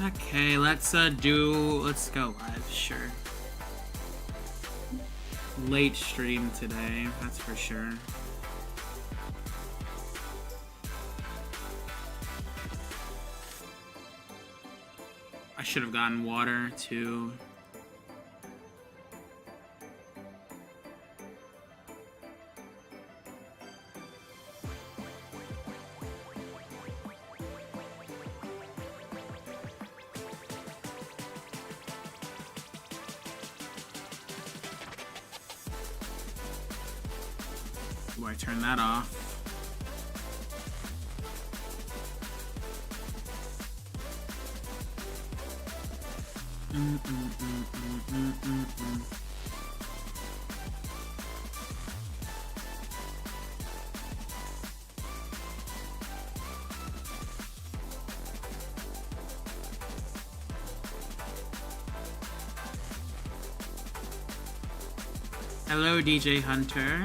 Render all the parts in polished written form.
Okay, let's go live, sure. Late stream today, that's for sure. I should have gotten water too. Do I turn that off? Hello, DJ Hunter.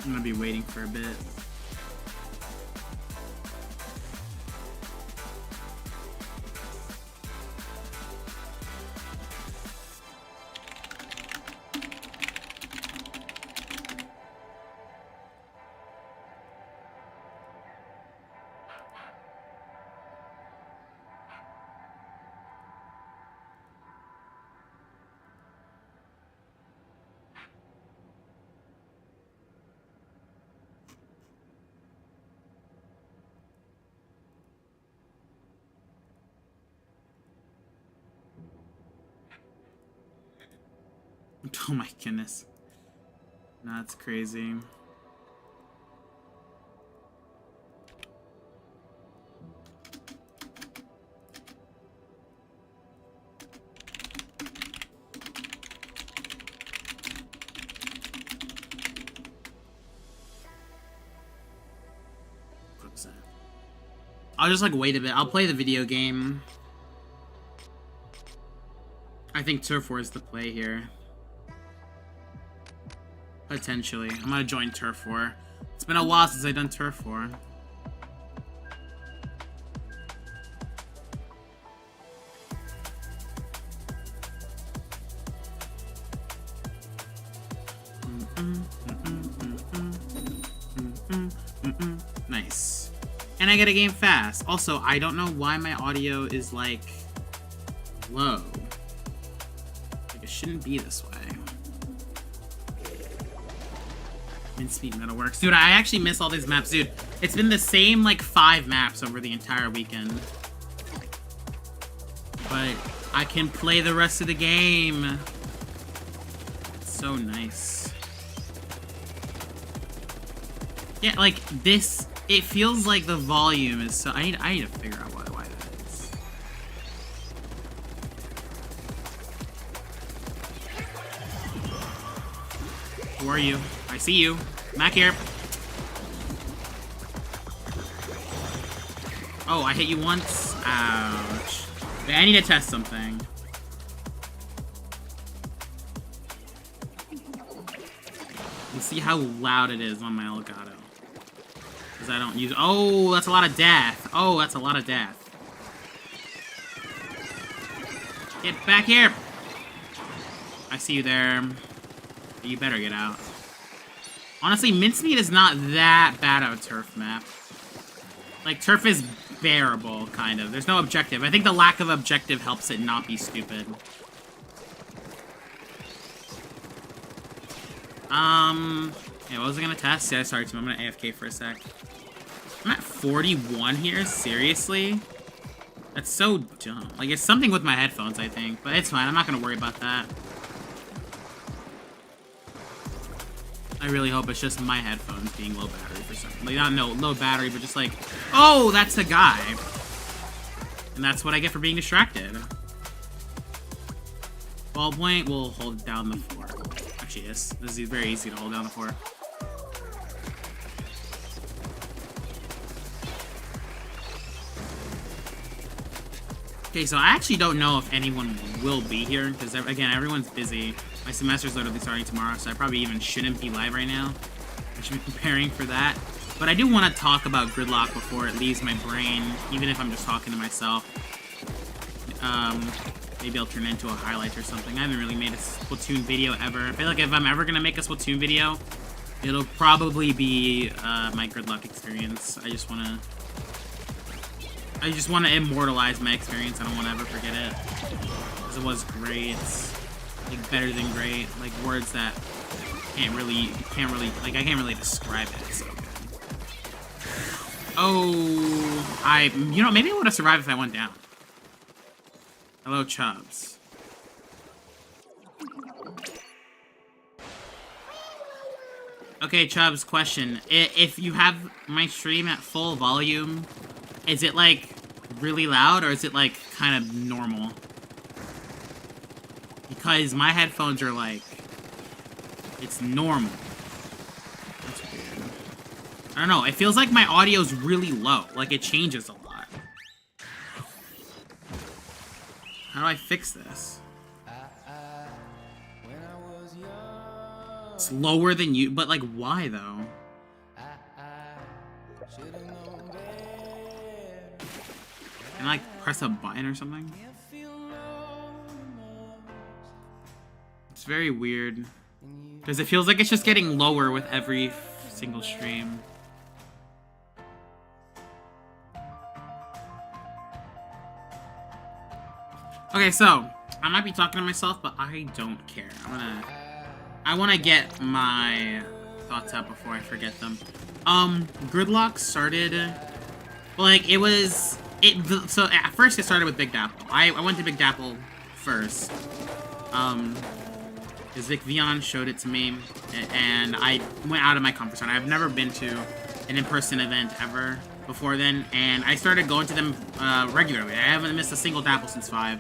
I'm gonna be waiting for a bit. Oh my goodness. That's crazy. I'll just like wait a bit. I'll play the video game. I think Turf War is the play here. Potentially. I'm gonna join Turf War. It's been a while since I've done Turf War. Nice. And I get a game fast. Also, I don't know why my audio is like low. Like it shouldn't be this way. Speed metal works. Dude, I actually miss all these maps. Dude, it's been the same, like, 5 maps over the entire weekend. But I can play the rest of the game. It's so nice. Yeah, like, this, it feels like the volume is so... I need to figure out why that is. Who are you? I see you. Back here. Oh, I hit you once. Ouch. Wait, I need to test something. Let's see how loud it is on my Elgato. Because I don't use... Oh, that's a lot of death. Oh, that's a lot of death. Get back here. I see you there. You better get out. Honestly, Mincemeat is not that bad of a turf map. Like, turf is bearable, kind of. There's no objective. I think the lack of objective helps it not be stupid. Yeah, what was I gonna test? Yeah, sorry, Tim. I'm gonna AFK for a sec. I'm at 41 here? Seriously? That's so dumb. Like, it's something with my headphones, I think. But it's fine. I'm not gonna worry about that. I really hope it's just my headphones being low battery for something. Like, not no low battery, but just like, oh, that's a guy. And that's what I get for being distracted. Ball point will hold down the fort. Actually, this is very easy to hold down the fort. Okay, so I actually don't know if anyone will be here, because, again, everyone's busy. My semester's literally starting tomorrow, so I probably even shouldn't be live right now. I should be preparing for that. But I do want to talk about gridlock before it leaves my brain, even if I'm just talking to myself. Maybe I'll turn it into a highlight or something. I haven't really made a Splatoon video ever. I feel like if I'm ever gonna make a Splatoon video, it'll probably be my gridlock experience. I just wanna immortalize my experience. I don't wanna ever forget it. Because it was great. Like better than great. Like words that I can't really describe it. It's so good. Oh, you know, maybe I would have survived if I went down. Hello, Chubbs. Okay, Chubbs, question. If you have my stream at full volume, is it, like, really loud, or is it, like, kind of normal? Because my headphones are, like, it's normal. That's weird. I don't know, it feels like my audio's really low. Like, it changes a lot. How do I fix this? It's lower than you, but like, why though? Can I like press a button or something? It's very weird. Because it feels like it's just getting lower with every single stream. Okay, so, I might be talking to myself, but I don't care. I wanna get my thoughts out before I forget them. Gridlock started, like, so at first it started with Big Dapple. I went to Big Dapple first. Because Vic Vion showed it to me, and I went out of my comfort zone. I've never been to an in-person event ever before then, and I started going to them regularly. I haven't missed a single Dapple since 5.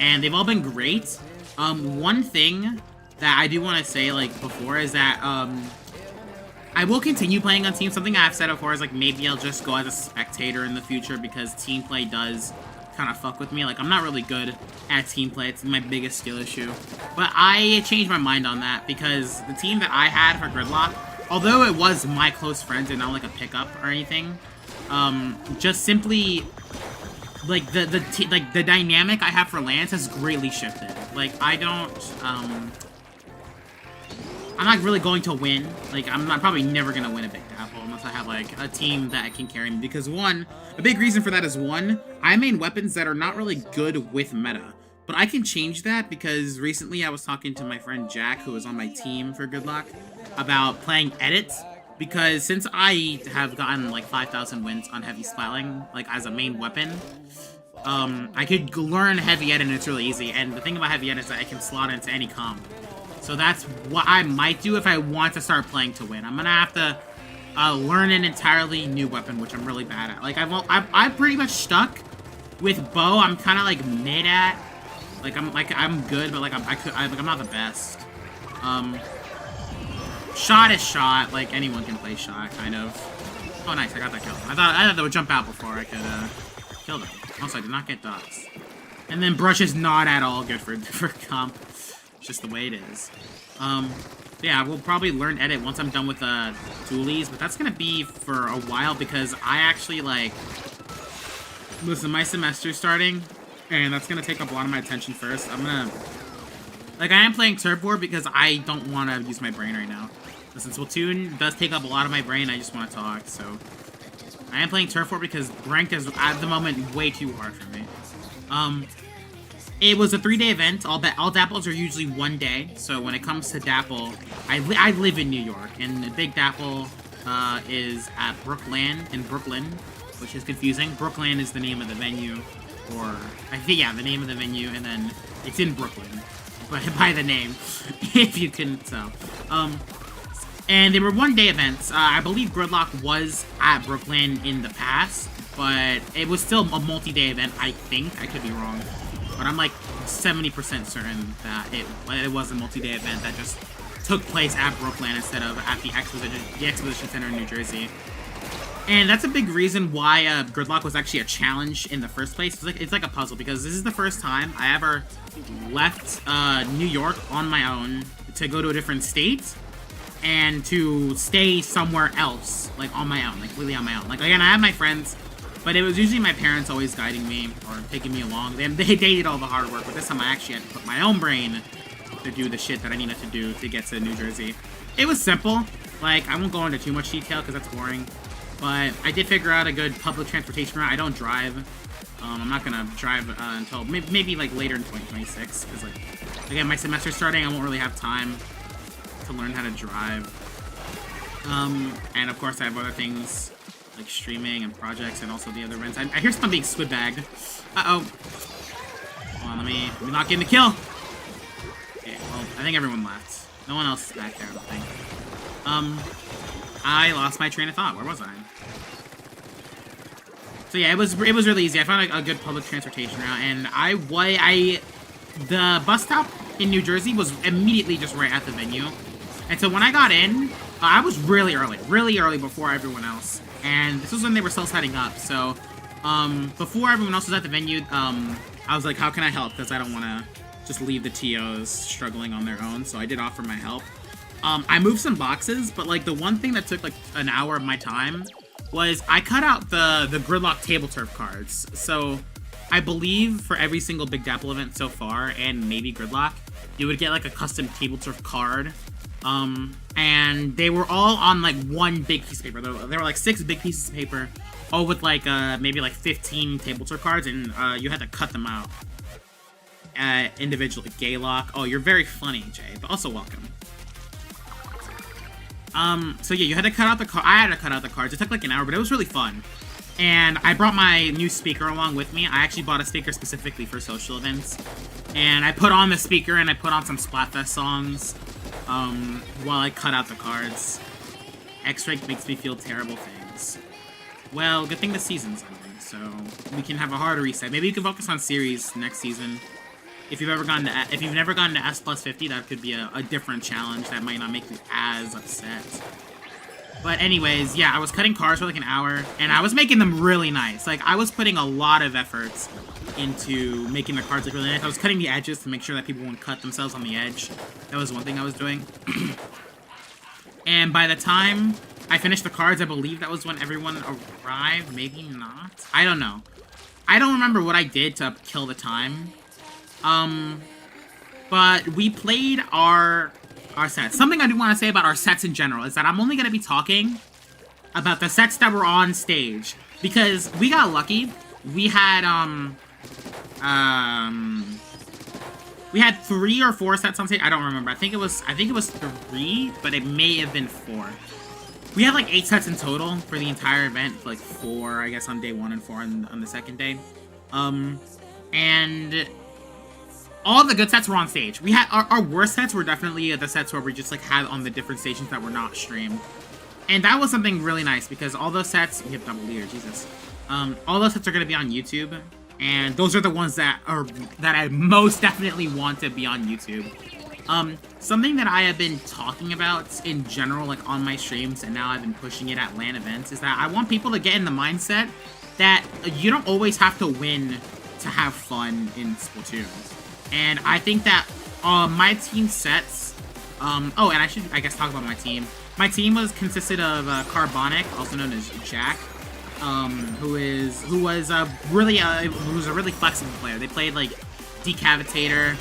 And they've all been great. One thing that I do want to say, like, before is that, I will continue playing on team. Something I've said before is, like, maybe I'll just go as a spectator in the future because team play does kind of fuck with me. Like, I'm not really good at team play. It's my biggest skill issue. But I changed my mind on that because the team that I had for Gridlock, although it was my close friends and not, like, a pickup or anything, just simply... like, the dynamic I have for Lance has greatly shifted. Like, I'm not really going to win. Like, I'm not probably never gonna win a Big Dapple unless I have, like, a team that can carry me. Because, one, a big reason for that is, one, I main weapons that are not really good with meta. But I can change that because recently I was talking to my friend Jack, who was on my team for Gridlock, about playing edits. Because since I have gotten, like, 5,000 wins on heavy splatling, like, as a main weapon, I could learn heavy edit and it's really easy. And the thing about heavy edit is that I can slot into any comp. So that's what I might do if I want to start playing to win. I'm gonna have to learn an entirely new weapon, which I'm really bad at. Like, I'm pretty much stuck with bow. I'm kind of, like, mid at. Like, I'm good, but, like, I'm not the best. Shot is shot. Like, anyone can play shot, kind of. Oh, nice. I got that kill. I thought they would jump out before I could, kill them. Also, I did not get dots. And then brush is not at all good for comp. It's just the way it is. Yeah, we'll probably learn edit once I'm done with, dualies, but that's gonna be for a while because I actually, like... Listen, my semester's starting, and that's gonna take up a lot of my attention first. I'm gonna... Like, I am playing Turf War because I don't want to use my brain right now. Listen, Splatoon does take up a lot of my brain, I just want to talk, so... I am playing Turf War because ranked is, at the moment, way too hard for me. It was a 3-day event. All Dapples are usually 1 day, so when it comes to Dapple, I live in New York, and the Big Dapple is at Brooklyn, in Brooklyn, which is confusing. Brooklyn is the name of the venue, or... I think, yeah, the name of the venue, and then it's in Brooklyn. By the name, if you couldn't tell. And they were 1-day events. I believe Gridlock was at Brooklyn in the past, but it was still a multi-day event, I think. I could be wrong. But I'm like 70% certain that it was a multi-day event that just took place at Brooklyn instead of at the Exposition Center in New Jersey. And that's a big reason why Gridlock was actually a challenge in the first place. It's like a puzzle, because this is the first time I ever... left New York on my own to go to a different state. and to stay somewhere else, like on my own, like really on my own. Like again, I have my friends, but it was usually my parents always guiding me or taking me along. They did all the hard work, but this time I actually had to put my own brain to do the shit that I needed to do to get to New Jersey. It was simple. Like, I won't go into too much detail because that's boring, but I did figure out a good public transportation route. I don't drive. I'm not gonna drive until maybe like later in 2026 because like again, my semester's starting. I won't really have time to learn how to drive. And of course I have other things like streaming and projects and also the other rents. I hear someone being squid bagged. Uh-oh. Hold on, let me not get in the kill. Okay, well, I think everyone left. No one else is back there, I don't think. I lost my train of thought. Where was I? So yeah, it was really easy. I found a good public transportation route, and the bus stop in New Jersey was immediately just right at the venue. And so when I got in, I was really early before everyone else. And this was when they were still setting up. So before everyone else was at the venue, I was like, how can I help? Because I don't want to just leave the TOs struggling on their own. So I did offer my help. I moved some boxes, but like the one thing that took like an hour of my time was I cut out the gridlock table turf cards. So I believe for every single Big Dapple event so far, and maybe gridlock, you would get like a custom table turf card. And they were all on like one big piece of paper. There were like 6 big pieces of paper, all with like maybe like 15 table turf cards, and you had to cut them out individually. Gaylock. Oh, you're very funny, Jay, but also welcome. So yeah, you had to cut out the I had to cut out the cards. It took like an hour, but it was really fun. And I brought my new speaker along with me. I actually bought a speaker specifically for social events. And I put on the speaker and I put on some Splatfest songs while I cut out the cards. X-Rank makes me feel terrible things. Well, good thing the season's ending, so we can have a harder reset. Maybe you can focus on series next season. If you've never gotten to S plus 50, that could be a different challenge that might not make you as upset. But anyways, yeah, I was cutting cards for like an hour, and I was making them really nice. Like, I was putting a lot of efforts into making the cards look really nice. I was cutting the edges to make sure that people wouldn't cut themselves on the edge. That was one thing I was doing. And by the time I finished the cards, I believe that was when everyone arrived. Maybe not. I don't know. I don't remember what I did to kill the time. But we played our sets. Something I do want to say about our sets in general is that I'm only going to be talking about the sets that were on stage, because we got lucky. We had 3 or 4 sets on stage. I don't remember. I think it was 3, but it may have been 4. We had like 8 sets in total for the entire event, like 4, I guess, on day 1 and 4 on the second day. And all the good sets were on stage. We had our worst sets were definitely the sets where we just like had on the different stations that were not streamed, and that was something really nice because all those sets, we have double leader, Jesus. All those sets are gonna be on YouTube, and those are the ones that I most definitely want to be on YouTube. Something that I have been talking about in general, like on my streams, and now I've been pushing it at LAN events, is that I want people to get in the mindset that you don't always have to win to have fun in Splatoon. And I think that my team sets, oh, and I should, I guess, talk about my team. My team consisted of Carbonic, also known as Jack, who was a really flexible player. They played like Decavitator,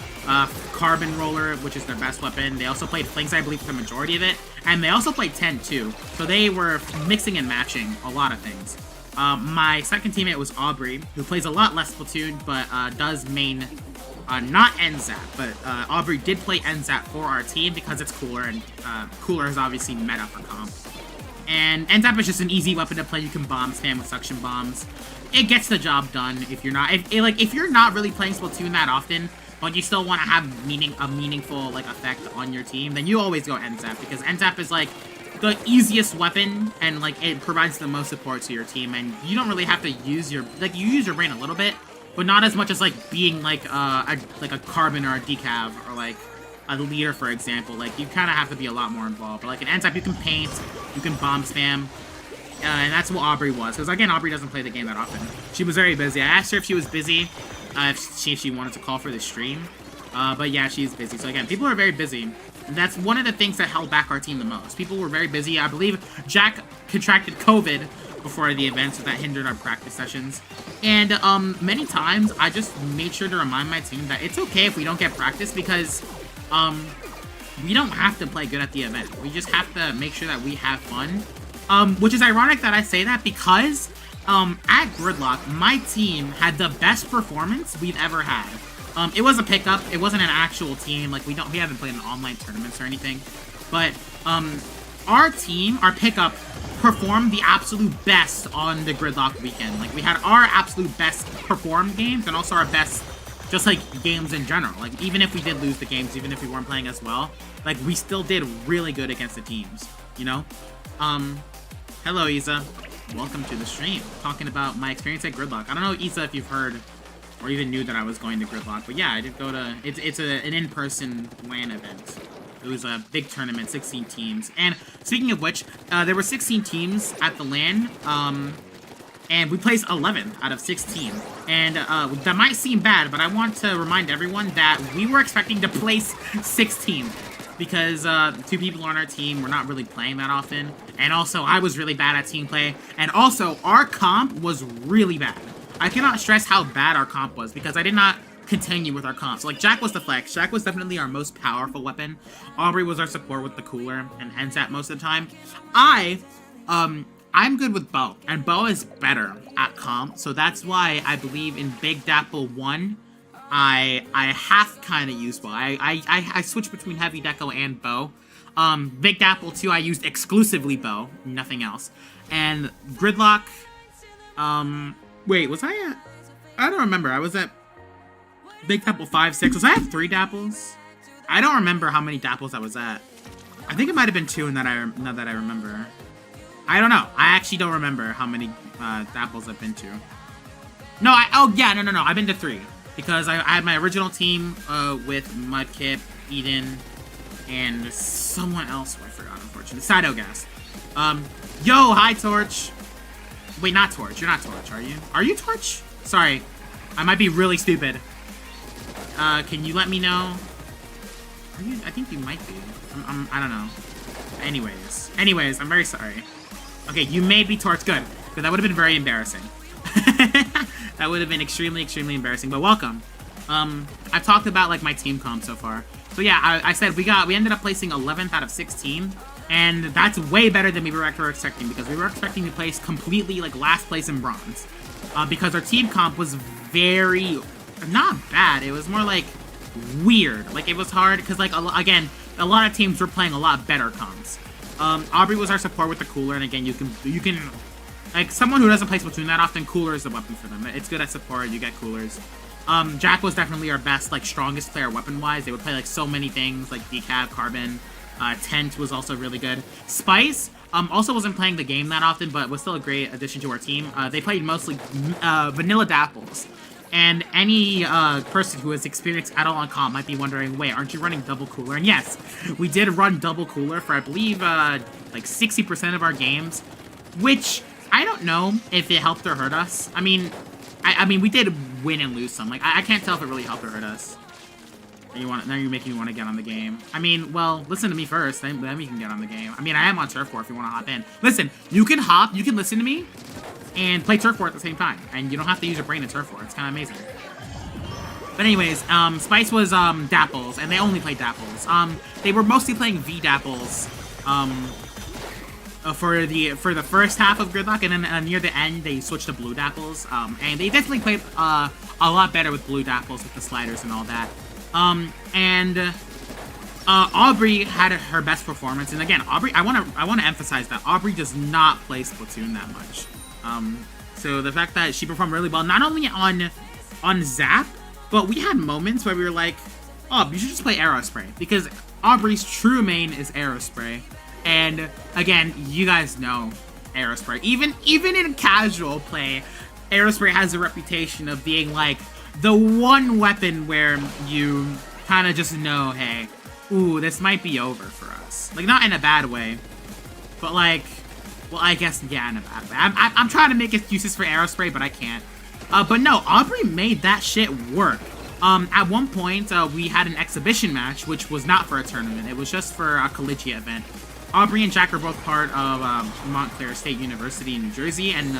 Carbon Roller, which is their best weapon. They also played Flings, I believe, for the majority of it, and they also played 10 too. So they were mixing and matching a lot of things. My second teammate was Aubrey, who plays a lot less Splatoon, but does main. Not NZAP, but Aubrey did play NZAP for our team because it's cooler, and cooler is obviously meta for comp. And NZAP is just an easy weapon to play. You can bomb spam with suction bombs. It gets the job done if you're not if you're not really playing Splatoon that often, but you still want to have a meaningful like effect on your team. Then you always go NZAP because NZAP is like the easiest weapon, and like it provides the most support to your team, and you don't really have to use you use your brain a little bit, but not as much as like being like a Carbon or a Decav or like a leader, for example. Like you kind of have to be a lot more involved. But like in NZAP, you can paint, you can bomb spam, and that's what Aubrey was. Because again, Aubrey doesn't play the game that often. She was very busy. I asked her if she was busy, if she wanted to call for the stream, But yeah, she's busy. So again, people are very busy. And that's one of the things that held back our team the most. People were very busy. I believe Jack contracted COVID before the event, so that hindered our practice sessions. And many times, I just made sure to remind my team that it's okay if we don't get practice because we don't have to play good at the event. We just have to make sure that we have fun. Which is ironic that I say that because at Gridlock, my team had the best performance we've ever had. It was a pickup. It wasn't an actual team. Like we haven't played in online tournaments or anything. But our team, our pickup, performed the absolute best on the Gridlock weekend. Like we had our absolute best performed games and also our best just like games in general. Like even if we did lose the games, even if we weren't playing as well, like we still did really good against the teams, you know? Hello Isa. Welcome to the stream. Talking about my experience at Gridlock. I don't know, Isa, if you've heard or even knew that I was going to Gridlock, but yeah, I did go to, it's an in-person LAN event. It was a big tournament, 16 teams. And speaking of which, there were 16 teams at the LAN, and we placed 11th out of 16. And that might seem bad, but I want to remind everyone that we were expecting to place 16th because 2 people on our team were not really playing that often. And also, I was really bad at team play. And also, our comp was really bad. I cannot stress how bad our comp was because I did not continue with our comp. So like Jack was the flex. Jack was definitely our most powerful weapon. Aubrey was our support with the cooler and Hensat most of the time. I'm good with Bo, and Bo is better at comp, so that's why I believe in Big Dapple 1, I half kind of use Bo. I switch between Heavy Deco and Bo. Big Dapple 2, I used exclusively Bo, nothing else. And Gridlock, wait, was I at, I don't remember, I was at Big Dapple 5, 6, was I at 3 Dapples? I don't remember how many Dapples I was at. I think it might have been 2 now that I remember. I don't know. I actually don't remember how many Dapples I've been to. No, no. I've been to 3. Because I had my original team with Mudkip, Eden, and someone else who I forgot, unfortunately. Sidogast. Yo, hi, Torch. Wait, not Torch. You're not Torch, are you? Are you Torch? Sorry. I might be really stupid. Can you let me know? Are you? I think you might be. I don't know. Anyways, I'm very sorry. Okay, you may be Torch. Good. Because that would have been very embarrassing. That would have been extremely, extremely embarrassing. But welcome. I've talked about like my team comp so far. So yeah, I said we ended up placing 11th out of 16. And that's way better than we were expecting because we were expecting to place completely like last place in bronze. Because our team comp was very, not bad. It was more like weird. Like it was hard because like again, a lot of teams were playing a lot better comps. Aubrey was our support with the cooler, and again, you can, like someone who doesn't play Splatoon that often, cooler is the weapon for them. It's good at support. You get coolers. Jack was definitely our best, like strongest player weapon-wise. They would play like so many things, like Decaf, Carbon. Tent was also really good. Spice also wasn't playing the game that often, but was still a great addition to our team. They played mostly vanilla Dapples. And any person who has experienced at all on comp might be wondering, wait, aren't you running double cooler? And yes, we did run double cooler for, I believe, like 60% of our games, which I don't know if it helped or hurt us. I mean, we did win and lose some. Like, I can't tell if it really helped or hurt us. Now you're making me want to get on the game. I mean, well, listen to me first, then we can get on the game. I mean, I am on Turf War if you want to hop in. Listen, you can hop, you can listen to me, and play Turf War at the same time. And you don't have to use your brain in Turf War. It's kind of amazing. But anyways, Spice was Dapples, and they only played Dapples. They were mostly playing V Dapples for the first half of Gridlock, and then near the end they switched to Blue Dapples. And they definitely played a lot better with Blue Dapples with the sliders and all that. Aubrey had her best performance, and again, Aubrey, I want to emphasize that Aubrey does not play Splatoon that much. So the fact that she performed really well, not only on Zap, but we had moments where we were like, oh, you should just play Aerospray, because Aubrey's true main is Aerospray. And again, you guys know Aerospray. Even in casual play, Aerospray has a reputation of being like the one weapon where you kind of just know, hey, ooh, this might be over for us. Like, not in a bad way, but like, well, I guess, yeah, in a bad way. I'm trying to make excuses for Aerospray, but I can't. But no, Aubrey made that shit work. At one point, we had an exhibition match, which was not for a tournament. It was just for a collegiate event. Aubrey and Jack are both part of Montclair State University in New Jersey, and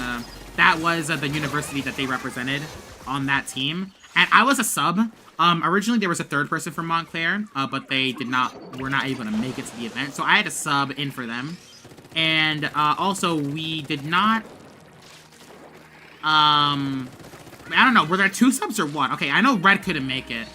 that was the university that they represented on that team. And I was a sub. Originally there was a third person from Montclair, but they were not able to make it to the event, so I had to sub in for them. And also we did not, I don't know, were there 2 subs or 1? Okay, I know Red couldn't make it.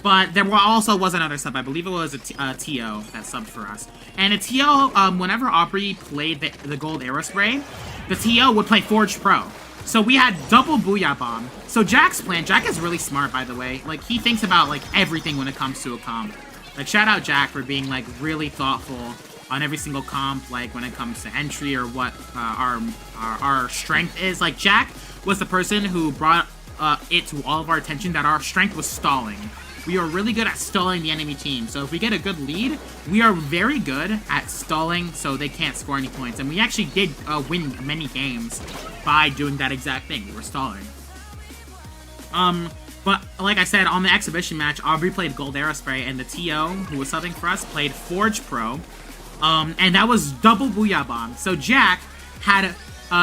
But there also was another sub. I believe it was a TO that subbed for us. And a TO, whenever Aubrey played the Gold Aerospray, the TO would play Forge Pro. So we had double Booyah Bomb. So Jack's plan, Jack is really smart, by the way. Like, he thinks about, like, everything when it comes to a comp. Like, shout out Jack for being, like, really thoughtful on every single comp, like, when it comes to entry or what our strength is. Like, Jack was the person who brought it to all of our attention that our strength was stalling. We are really good at stalling the enemy team. So if we get a good lead, we are very good at stalling so they can't score any points. And we actually did win many games by doing that exact thing. We were stalling. But like I said, on the exhibition match, Aubrey played Gold Aerospray, and the TO, who was subbing for us, played Forge Pro. And that was double Booyah Bomb. So Jack had...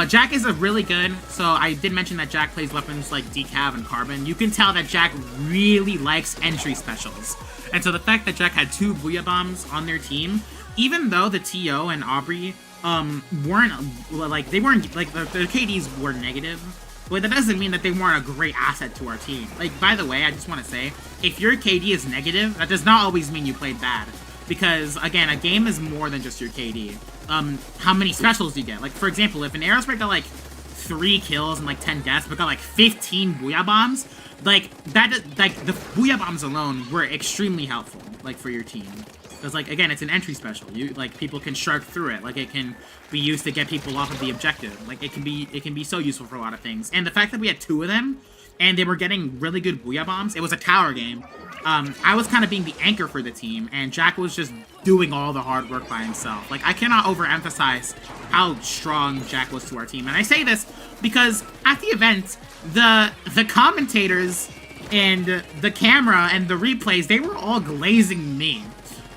Jack is a really good, so I did mention that Jack plays weapons like Decav and Carbon. You can tell that Jack really likes entry specials. And so the fact that Jack had 2 Booyah Bombs on their team, even though the TO and Aubrey weren't, like, they weren't, like, their KDs were negative, but that doesn't mean that they weren't a great asset to our team. Like, by the way, I just want to say, if your KD is negative, that does not always mean you played bad. Because, again, a game is more than just your KD. How many specials do you get? Like, for example, if an Aerospray got, like, 3 kills and, like, 10 deaths, but got, like, 15 Booyah Bombs, like, that, like, the Booyah Bombs alone were extremely helpful, like, for your team. Because, like, again, it's an entry special. Like, people can shark through it. Like, it can be used to get people off of the objective. Like, it can be so useful for a lot of things. And the fact that we had 2 of them, and they were getting really good Booyah Bombs, it was a tower game. I was kind of being the anchor for the team, and Jack was just doing all the hard work by himself. Like, I cannot overemphasize how strong Jack was to our team. And I say this because at the event, the commentators and the camera and the replays, they were all glazing me.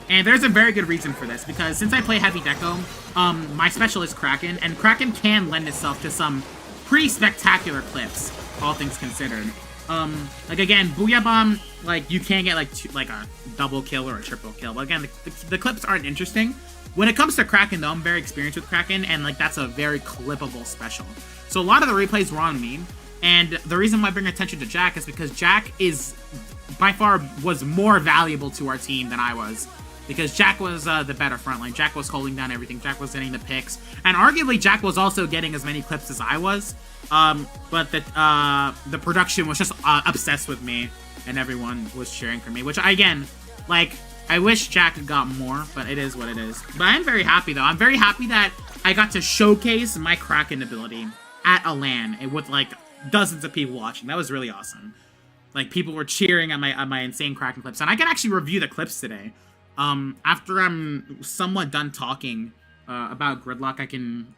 And there's a very good reason for this, because since I play Heavy Deco, my special is Kraken, and Kraken can lend itself to some pretty spectacular clips, all things considered. Like, again, Booyah Bomb, like, you can get, like, a double kill or a triple kill. But again, the clips aren't interesting. When it comes to Kraken, though, I'm very experienced with Kraken, and, like, that's a very clippable special. So a lot of the replays were on me, and the reason why I bring attention to Jack is because Jack is, by far, was more valuable to our team than I was. Because Jack was the better frontline. Jack was holding down everything. Jack was getting the picks. And arguably, Jack was also getting as many clips as I was. But the production was just obsessed with me. And everyone was cheering for me. Which, again, like, I wish Jack had got more. But it is what it is. But I'm very happy, though. I'm very happy that I got to showcase my Kraken ability at a LAN with, like, dozens of people watching. That was really awesome. Like, people were cheering at my insane Kraken clips. And I can actually review the clips today. After I'm somewhat done talking about Gridlock, I can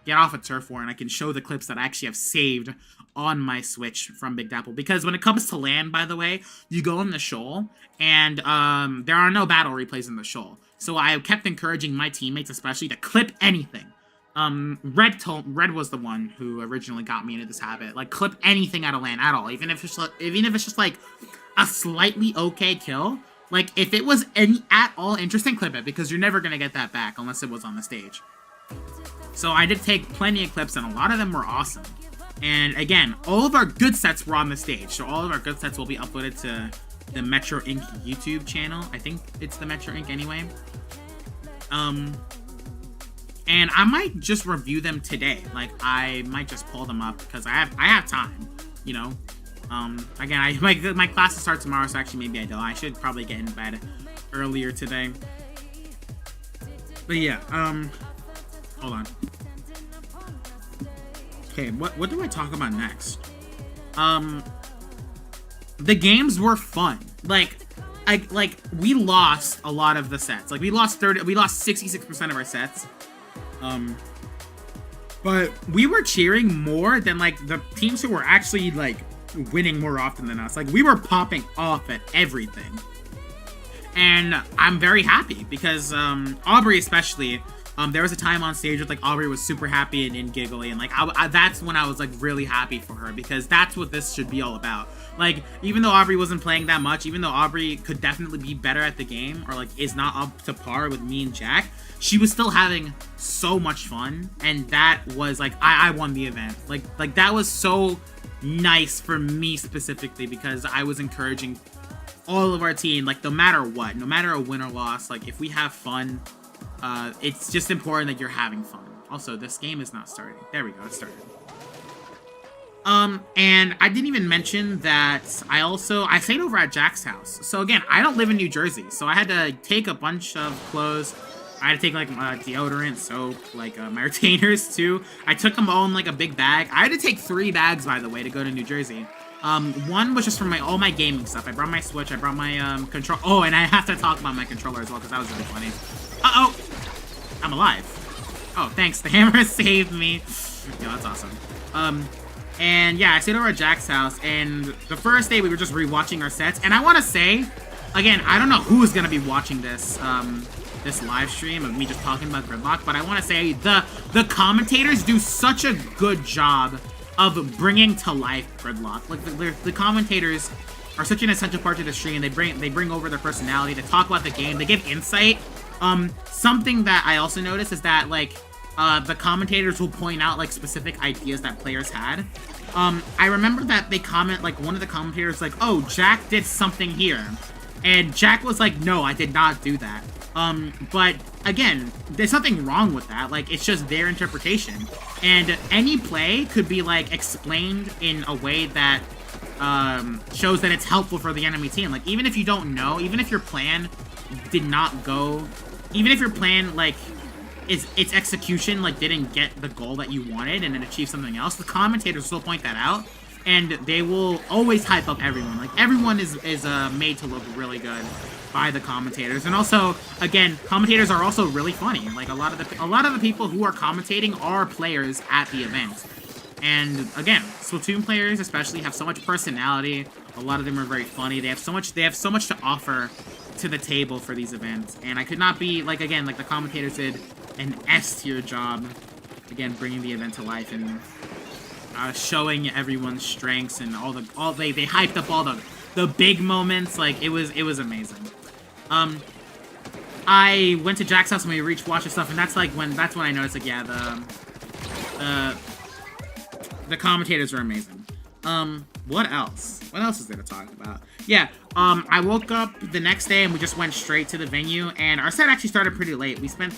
get off of Turf War and I can show the clips that I actually have saved on my Switch from Big Dapple. Because when it comes to LAN, by the way, you go in the shoal, and there are no battle replays in the shoal. So I kept encouraging my teammates, especially, to clip anything. Red was the one who originally got me into this habit. Like, clip anything out of LAN at all, even if it's just like a slightly okay kill. Like, if it was at all interesting, clip it, because you're never going to get that back unless it was on the stage. So I did take plenty of clips, and a lot of them were awesome. And again, all of our good sets were on the stage, so all of our good sets will be uploaded to the Metro Inc. YouTube channel. I think it's the Metro Inc. anyway. And I might just review them today. Like, I might just pull them up, because I have time, you know? Again, my classes start tomorrow, so actually maybe I don't. I should probably get in bed earlier today. But yeah, hold on. Okay, what do I talk about next? The games were fun. Like, we lost a lot of the sets. Like, we lost 66% of our sets. But we were cheering more than, like, the teams who were actually, like, winning more often than us. Like, we were popping off at everything. And I'm very happy because Aubrey especially, there was a time on stage with like Aubrey was super happy and giggly, and like that's when I was like really happy for her, because that's what this should be all about. Like, even though Aubrey wasn't playing that much, even though Aubrey could definitely be better at the game, or like is not up to par with me and Jack, she was still having so much fun, and that was like I won the event. Like that was so nice for me specifically, because I was encouraging all of our team, like, no matter what, no matter a win or loss, like, if we have fun, it's just important that you're having fun. Also, this game is not starting. There we go, it started. And I didn't even mention that I stayed over at Jack's house. So again, I don't live in New Jersey, so I had to take a bunch of clothes. I had to take, like, deodorant, soap, like, my retainers, too. I took them all in, like, a big bag. I had to take 3 bags, by the way, to go to New Jersey. One was just for all my gaming stuff. I brought my Switch, I brought my, control. Oh, and I have to talk about my controller as well, because that was really funny. Uh-oh! I'm alive. Oh, thanks. The hammer saved me. Yo, that's awesome. And yeah, I stayed over at Jack's house, and the first day we were just rewatching our sets, and I want to say, again, I don't know who's gonna be watching this, this live stream of me just talking about Gridlock, but I want to say the commentators do such a good job of bringing to life Gridlock. Like, the commentators are such an essential part of the stream. They bring over their personality, they talk about the game, they give insight. Something that I also noticed is that, like, the commentators will point out, like, specific ideas that players had. I remember that they comment, like, one of the commentators, like, oh, Jack did something here. And Jack was like, no, I did not do that. But again, there's nothing wrong with that. Like, it's just their interpretation. And any play could be, like, explained in a way that shows that it's helpful for the enemy team. Like, even if you don't know, even if your plan did not go, even if your plan, like, its execution, like, didn't get the goal that you wanted and it achieved something else, the commentators will point that out, and they will always hype up everyone. Like, everyone is made to look really good by the commentators. And also, again, commentators are also really funny. Like, a lot of the people who are commentating are players at the event. And again, Splatoon players especially have so much personality. A lot of them are very funny. They have so much to offer to the table for these events. And I could not be, like, again, like the commentators did an S-tier job, again, bringing the event to life and showing everyone's strengths and they hyped up all the big moments. Like, it was amazing. I went to Jack's house when we reached watch and stuff, and that's when I noticed, like, yeah, the commentators are amazing. What else? What else is there to talk about? Yeah, I woke up the next day and we just went straight to the venue, and our set actually started pretty late. We spent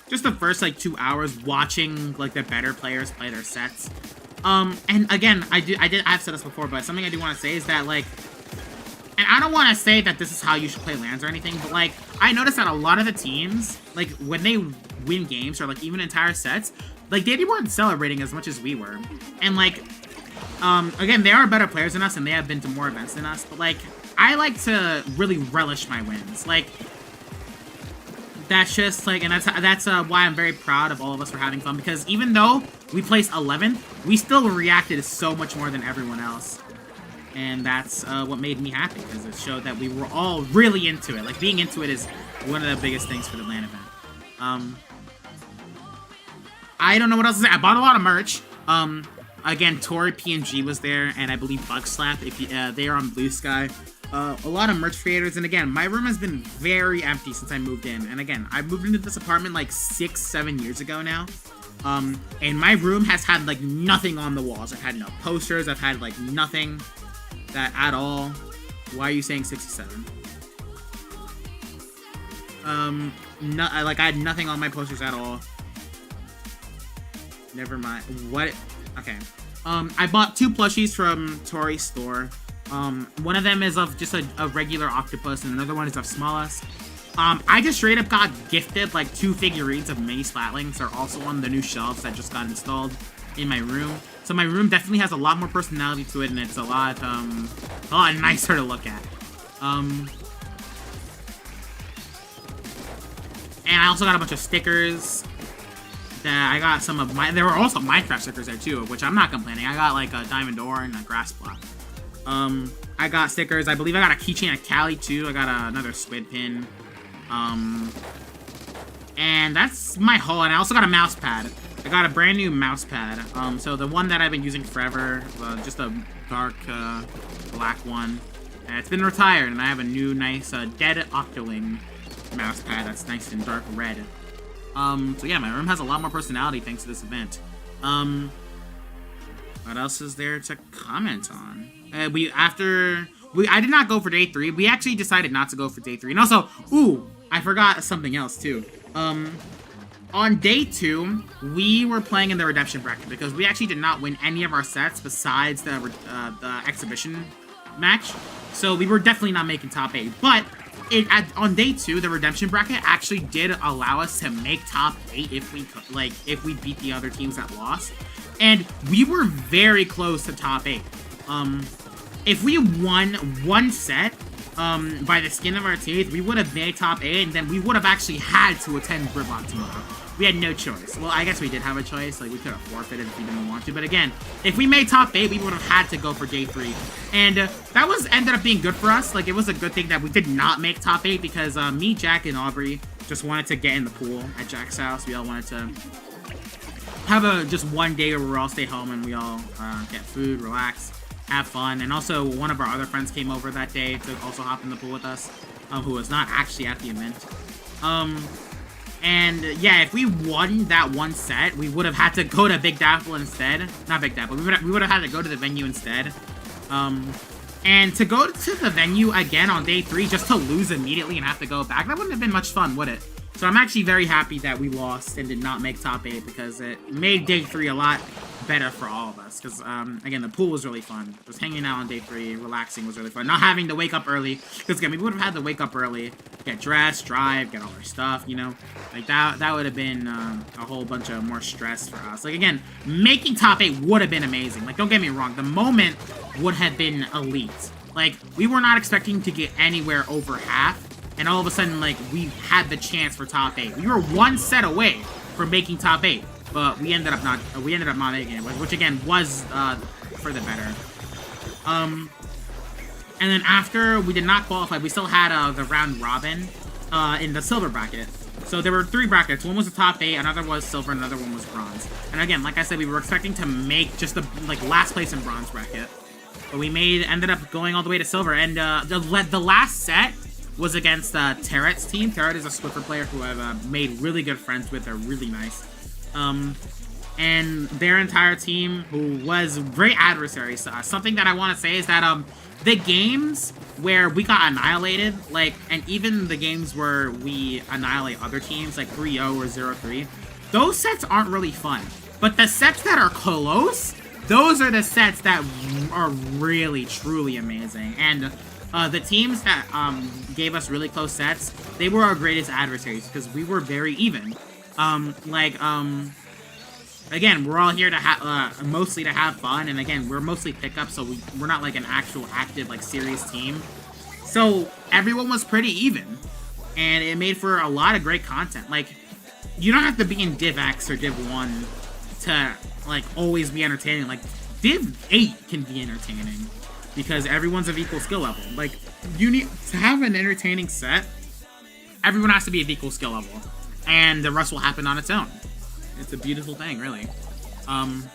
just the first, like, 2 hours watching, like, the better players play their sets. And again, I've said this before, but something I do want to say is that, like, and I don't want to say that this is how you should play LANs or anything, but, like, I noticed that a lot of the teams, like, when they win games or, like, even entire sets, like, they weren't celebrating as much as we were. And, like, again, they are better players than us, and they have been to more events than us, but, like, I like to really relish my wins. Like, that's just, like, and that's why I'm very proud of all of us for having fun, because even though we placed 11th, we still reacted so much more than everyone else. And that's what made me happy, because it showed that we were all really into it. Like, being into it is one of the biggest things for the LAN event. I don't know what else to say. I bought a lot of merch. Again, Tori PNG was there, and I believe Bugslap. If you, they are on Blue Sky. A lot of merch creators, and again, my room has been very empty since I moved in. And again, I moved into this apartment like 6-7 years ago now. And my room has had, like, nothing on the walls. I've had no posters. I've had, like, nothing at all. Why are you saying 67? I had nothing on my posters at all. Never mind. What? Okay. I bought 2 plushies from Tori's store. One of them is of just a regular octopus, and another one is of Smallest. I just straight up got gifted, like, 2 figurines of mini Splatlings. They're also on the new shelves that just got installed in my room. So my room definitely has a lot more personality to it, and it's a lot nicer to look at. And I also got a bunch of stickers. I got some of there were also Minecraft stickers there too, which I'm not complaining. I got, like, a diamond ore and a grass block. I got stickers. I believe I got a keychain at Cali too. I got another squid pin. And that's my haul. And I also got a mouse pad. I got a brand new mouse pad. So the one that I've been using forever, just a dark black one. And it's been retired, and I have a new nice dead Octoling mouse pad that's nice and dark red. So yeah, my room has a lot more personality thanks to this event. What else is there to comment on? I did not go for day 3. We actually decided not to go for day 3. And also, ooh, I forgot something else too. On day 2, we were playing in the redemption bracket because we actually did not win any of our sets besides the exhibition match. So we were definitely not making top 8. But on day 2, the redemption bracket actually did allow us to make top 8 if we beat the other teams that lost. And we were very close to top 8. If we won one set by the skin of our teeth, we would have made top 8, and then we would have actually had to attend gridlock tomorrow. We had no choice. Well, I guess we did have a choice. Like, we could have forfeited if we didn't want to. But again, if we made top 8, we would have had to go for day 3. And that ended up being good for us. Like, it was a good thing that we did not make top 8 because me, Jack, and Aubrey just wanted to get in the pool at Jack's house. We all wanted to have just one day where we all stay home and we all get food, relax, have fun. And also, one of our other friends came over that day to also hop in the pool with us, who was not actually at the event. And yeah, if we won that one set, we would have had to go to Big Dapple instead. Not Big Dapple, we would have had to go to the venue instead. And to go to the venue again on day 3 just to lose immediately and have to go back, that wouldn't have been much fun, would it? So I'm actually very happy that we lost and did not make top 8 because it made day 3 a lot better for all of us. Because, again, the pool was really fun. Just hanging out on day 3, relaxing was really fun. Not having to wake up early. Because, again, we would have had to wake up early, get dressed, drive, get all our stuff, you know. Like, that would have been a whole bunch of more stress for us. Like, again, making top 8 would have been amazing. Like, don't get me wrong. The moment would have been elite. Like, we were not expecting to get anywhere over half. And all of a sudden, like, we had the chance for top 8. We were one set away from making top 8, but we ended up not making it, which again was for the better. And then after we did not qualify, we still had the round robin in the silver bracket. So there were 3 brackets. One was the top 8, another was silver, another one was bronze. And again, like I said, we were expecting to make just the last place in bronze bracket, but we ended up going all the way to silver. And the last set was against Tarot's team. Tarot is a Swiffer player who I've made really good friends with. They're really nice. And their entire team, who was great adversaries to us. Something that I want to say is that the games where we got annihilated, and even the games where we annihilate other teams, like 3-0 or 0-3, those sets aren't really fun. But the sets that are close, those are the sets that are really, truly amazing. And the teams that gave us really close sets, they were our greatest adversaries because we were very even. Again, we're all here to mostly to have fun, and again, we're mostly pickups, so we're not like an actual active, serious team. So everyone was pretty even, and it made for a lot of great content. Like, you don't have to be in Div X or Div 1 to always be entertaining. Like, Div 8 can be entertaining, because everyone's of equal skill level. Like, you need to have an entertaining set. Everyone has to be of equal skill level, and the rest will happen on its own. It's a beautiful thing, really. And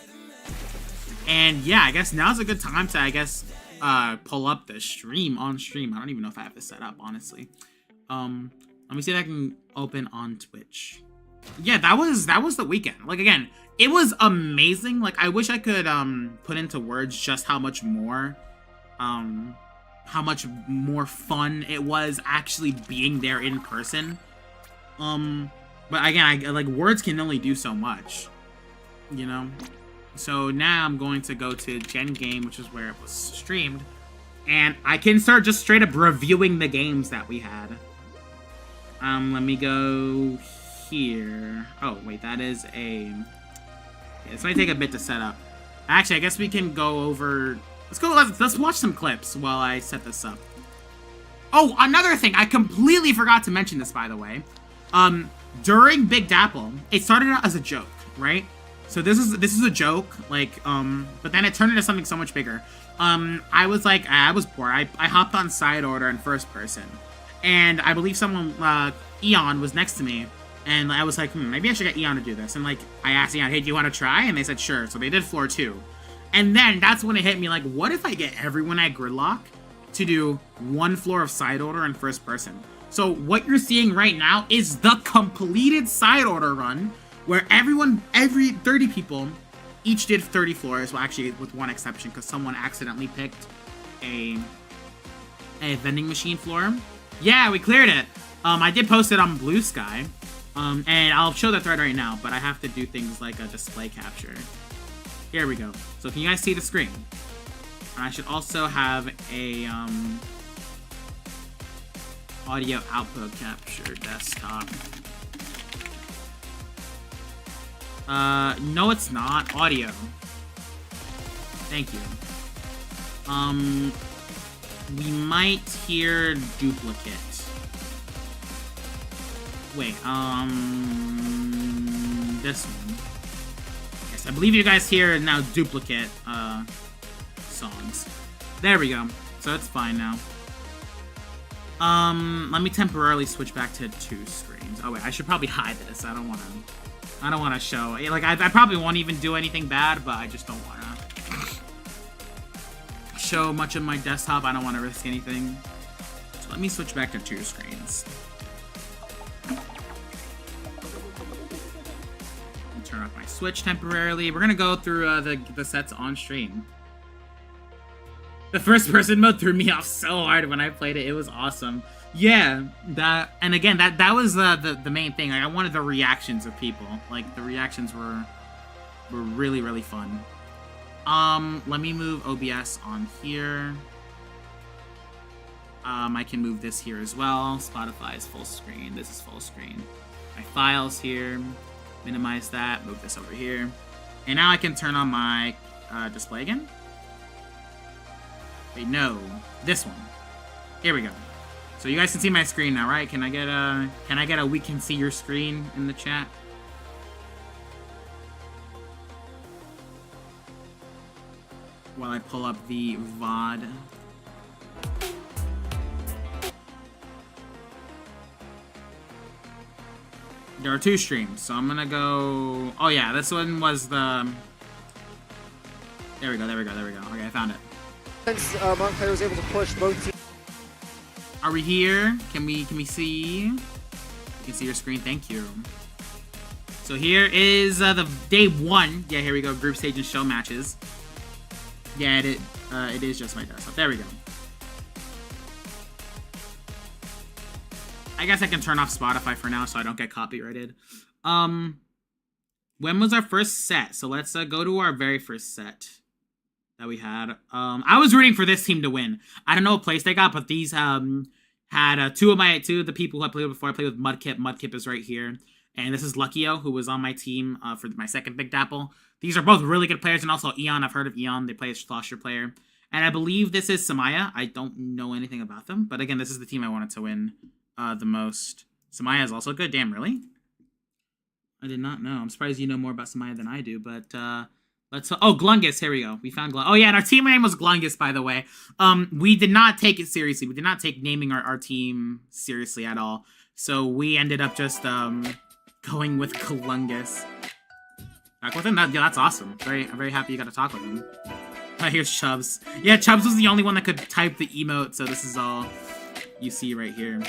yeah, I guess now's a good time to, pull up the stream on stream. I don't even know if I have this set up, honestly. Let me see if I can open on Twitch. Yeah, that was the weekend. Like, again, it was amazing. Like, I wish I could, put into words just how much more fun it was actually being there in person. But again, words can only do so much, you know? So now I'm going to go to Gen Game, which is where it was streamed, and I can start just straight up reviewing the games that we had. Let me go here. Oh, wait, that is a... This might take a bit to set up. Actually, I guess we can go over... Let's watch some clips while I set this up. Oh, another thing, I completely forgot to mention this, by the way. During Big Dapple, it started out as a joke, right? So this is a joke, like, but then it turned into something so much bigger. I was bored. I hopped on side order in first person, and I believe someone, Eon, was next to me, and I was like, maybe I should get Eon to do this. And like, I asked Eon, hey, do you want to try? And they said sure. So they did floor 2, and then that's when it hit me, like, what if I get everyone at gridlock to do 1 floor of side order in first person? So what you're seeing right now is the completed side order run, where every 30 people, each did 30 floors. Well, actually, with one exception, because someone accidentally picked a vending machine floor. Yeah, we cleared it. I did post it on Blue Sky, and I'll show the thread right now, but I have to do things like a display capture. Here we go. So can you guys see the screen? I should also have a audio output capture desktop. No, it's not. Audio. Thank you. We might hear duplicate. Wait, this one. Yes, I believe you guys hear now duplicate, songs. There we go. So it's fine now. Let me temporarily switch back to 2 screens. Oh wait, I should probably hide this. I don't want to show. Like, I probably won't even do anything bad, but I just don't want to show much of my desktop. I don't want to risk anything. So let me switch back to 2 screens. Turn off my Switch temporarily. We're gonna go through the sets on stream. The first person mode threw me off so hard when I played it. It was awesome. Yeah, and again, that was the main thing. Like, I wanted the reactions of people. Like, the reactions were really, really fun. Let me move OBS on here. I can move this here as well. Spotify is full screen. This is full screen. My files here. Minimize that. Move this over here. And now I can turn on my display again. Wait, no. This one. Here we go. So you guys can see my screen now, right? Can I get a we can see your screen in the chat? While I pull up the VOD. There are 2 streams, so I'm gonna go... Oh yeah, this one was the... There we go. Okay, I found it. Since Montclair was able to push both teams. Are we here? Can we see? You can see your screen. Thank you. So here is the day 1. Yeah, here we go. Group stage and show matches. Yeah, it is just my desktop. There we go. I guess I can turn off Spotify for now so I don't get copyrighted. When was our first set? So let's go to our very first set that we had. I was rooting for this team to win. I don't know what place they got, but these had two of the people who I played with before. I played with Mudkip. Mudkip is right here. And this is Luckyo, who was on my team for my second Big Dapple. These are both really good players, and also Eon. I've heard of Eon. They play as Schlosser player. And I believe this is Samaya. I don't know anything about them. But again, this is the team I wanted to win the most. Samaya is also good. Damn, really? I did not know. I'm surprised you know more about Samaya than I do. But let's... Oh, Glungus. Here we go. We found Glungus. Oh, yeah, and our team name was Glungus, by the way. We did not take it seriously. We did not take naming our team seriously at all. So we ended up just going with Glungus. Talk with him? That's awesome. I'm very happy you got to talk with him. Here's Chubbs. Yeah, Chubbs was the only one that could type the emote, so this is all you see right here.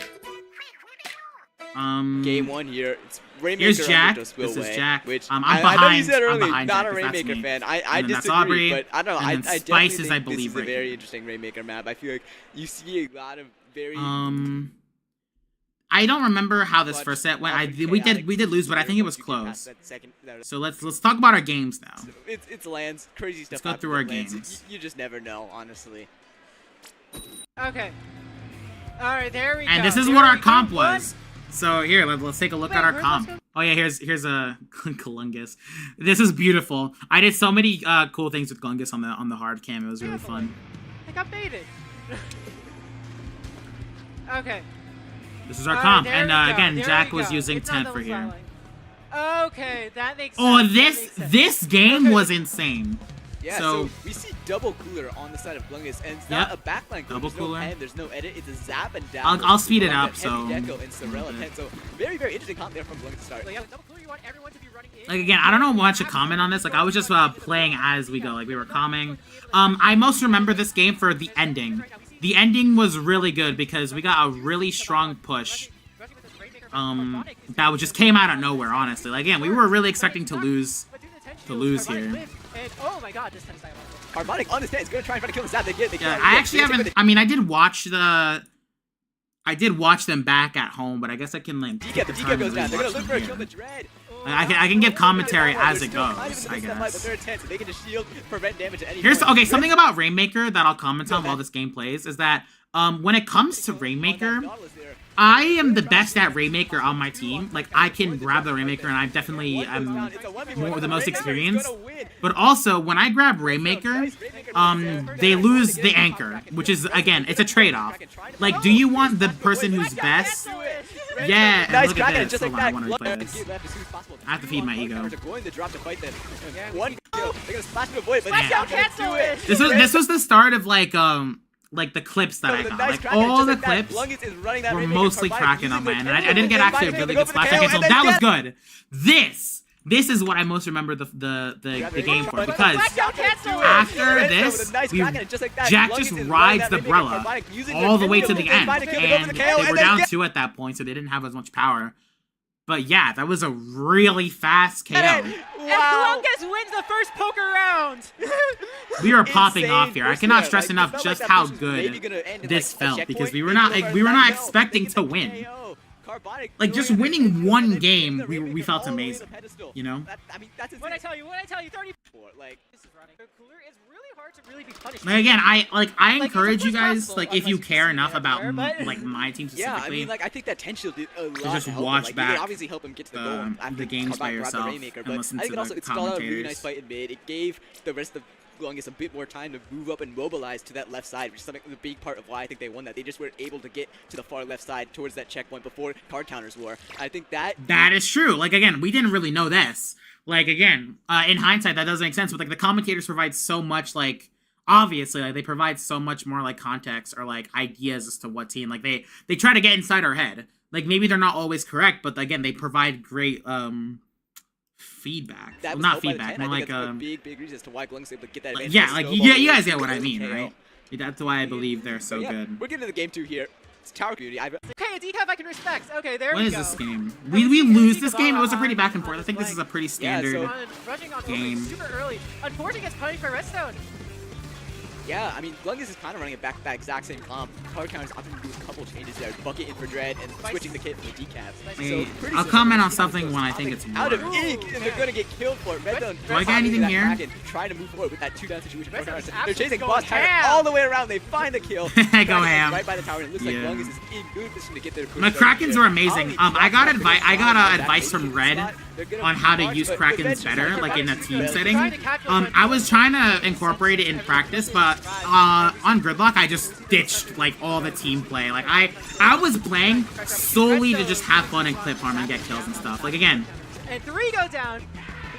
Game 1 here. It's Rainmaker. Here's Jack. This is Jack. Which I'm behind. I know you said earlier, I'm not a Jack, Rainmaker fan. I disagree, disagree, but I don't know. I definitely Spices, think I believe, this is a very here. interesting Rainmaker map. I feel like you see a lot of very. I don't remember how this first set went. We did lose, but I think it was close. So let's talk about our games now. It's lands, crazy stuff. Let's go through our lands. games. You just never know, honestly. Okay. All right, there we go. And this is what our comp was. So here, let's take a look at our comp. Oh yeah, here's a Glungus. This is beautiful. I did so many cool things with Glungus on the hard cam. It was really fun. I got baited. Okay. This is our comp, right, and again, Jack was using it's 10th for here. Okay, that makes sense. Oh, That makes sense. this game was insane. Yeah, So- so we see double cooler on the side of Glungus, and it's not a backline cooler. Double There's no cooler. pen, there's no edit. It's a zap and down. I'll speed it up, Heavy so- Deco and Sorella pen. So very, very interesting comp there from Glungus to start. So yeah, with double cooler, you want everyone to be running in. Like, again, I don't know much to comment on this. Like, I was just playing as we go. Like, we were calming. I most remember this game for the ending. The ending was really good because we got a really strong push. That just came out of nowhere, honestly. Like, again, we were really expecting to lose here. And oh my god, this tennis dialogue. Carbonic on the stand is going to try and kill the zap. They get it. Yeah, I actually haven't. I mean, I did watch them back at home, but I guess I can like. Decap, the Decap goes down. They're going to look for a kill the Dread. I can give commentary as it goes, I guess. They can just shield, prevent damage at any Here's point. okay. Something about Rainmaker that I'll comment on while this game plays is that when it comes to Rainmaker, I am the best at Rainmaker on my team. Like, I can grab the Rainmaker, and I definitely am the most experienced. But also, when I grab Rainmaker, they lose the anchor, which is, again, it's a trade-off. Like, do you want the person who's best? Yeah, and look at this. Hold on, I want to replay this. I have to feed my ego. This was the start of like the clips that I got. Like all the clips were mostly cracking on my end. I didn't get actually a really good splash until that was good. This is what I most remember the game for, because after this, Jack just rides the Brella all the way to the end, and they were down 2 at that point, so they didn't have as much power. But yeah, that was a really fast KO. And Glungus wins the first poker round! We were popping off here. I cannot stress enough just how good this felt, because we were not expecting to win. Like, just winning one game, we felt amazing, you know? What I tell you, 34. Like, this is running. Cooler is really hard to really be punished. Like, again, I encourage you guys, like, if you care enough about like my team specifically, yeah, I mean, like, I think that 10 shield did a lot to just to help watch him. Like, back obviously help him get to the goal the games by yourself Rainmaker, and listen I think to also the it stalled out a really commentators. nice fight in mid. It gave the rest of Glungus a bit more time to move up and mobilize to that left side, which is something, the big part of why I think they won that. They just weren't able to get to the far left side towards that checkpoint before card counters were. I think that is true. Like, again, we didn't really know this. Like, again, in hindsight, that doesn't make sense. But like, the commentators provide so much, like, obviously, like, they provide so much more like context or like ideas as to what team. Like, they try to get inside our head. Like, maybe they're not always correct, but again, they provide great feedback. Well, not feedback, more like big reason as to why Glungus able to get that advantage. yeah, like you guys get what I mean, right? That's why I believe they're so good. We're getting to the game 2 here. It's Tower Community. Okay, a decaf I can respect. Okay, there What we is go. this game? We lose this game. It was a pretty back and forth. I think this is a pretty standard Rushing on game. super early. Unfortunately, gets punished by Redstone. Yeah, I mean, Glungus is kind of running it back to that exact same comp. Card counters opting to do a couple changes there. Bucket in for Dread and switching the kit for the decaps. Hey, So pretty I'll simple. comment on something when I think it's more. Out of ink, and they're gonna get killed for it. Red Zone. Do I get anything here? Kraken, trying to move forward with that 2-down situation. Red Zone's They're chasing absolutely Boss going Tyrant ham. all the way around. They find the kill. Go Kraken is ham. right by the tower, and it looks like Yeah. Glungus is in good position to get there. My Krakens were amazing. I got advice from Red on how to use Krakens better, like in a team setting. I was trying to incorporate it in practice, but on Gridlock, I just ditched like all the team play. Like I was playing solely to just have fun and clip farm and get kills and stuff. Like, again, And 3 go down.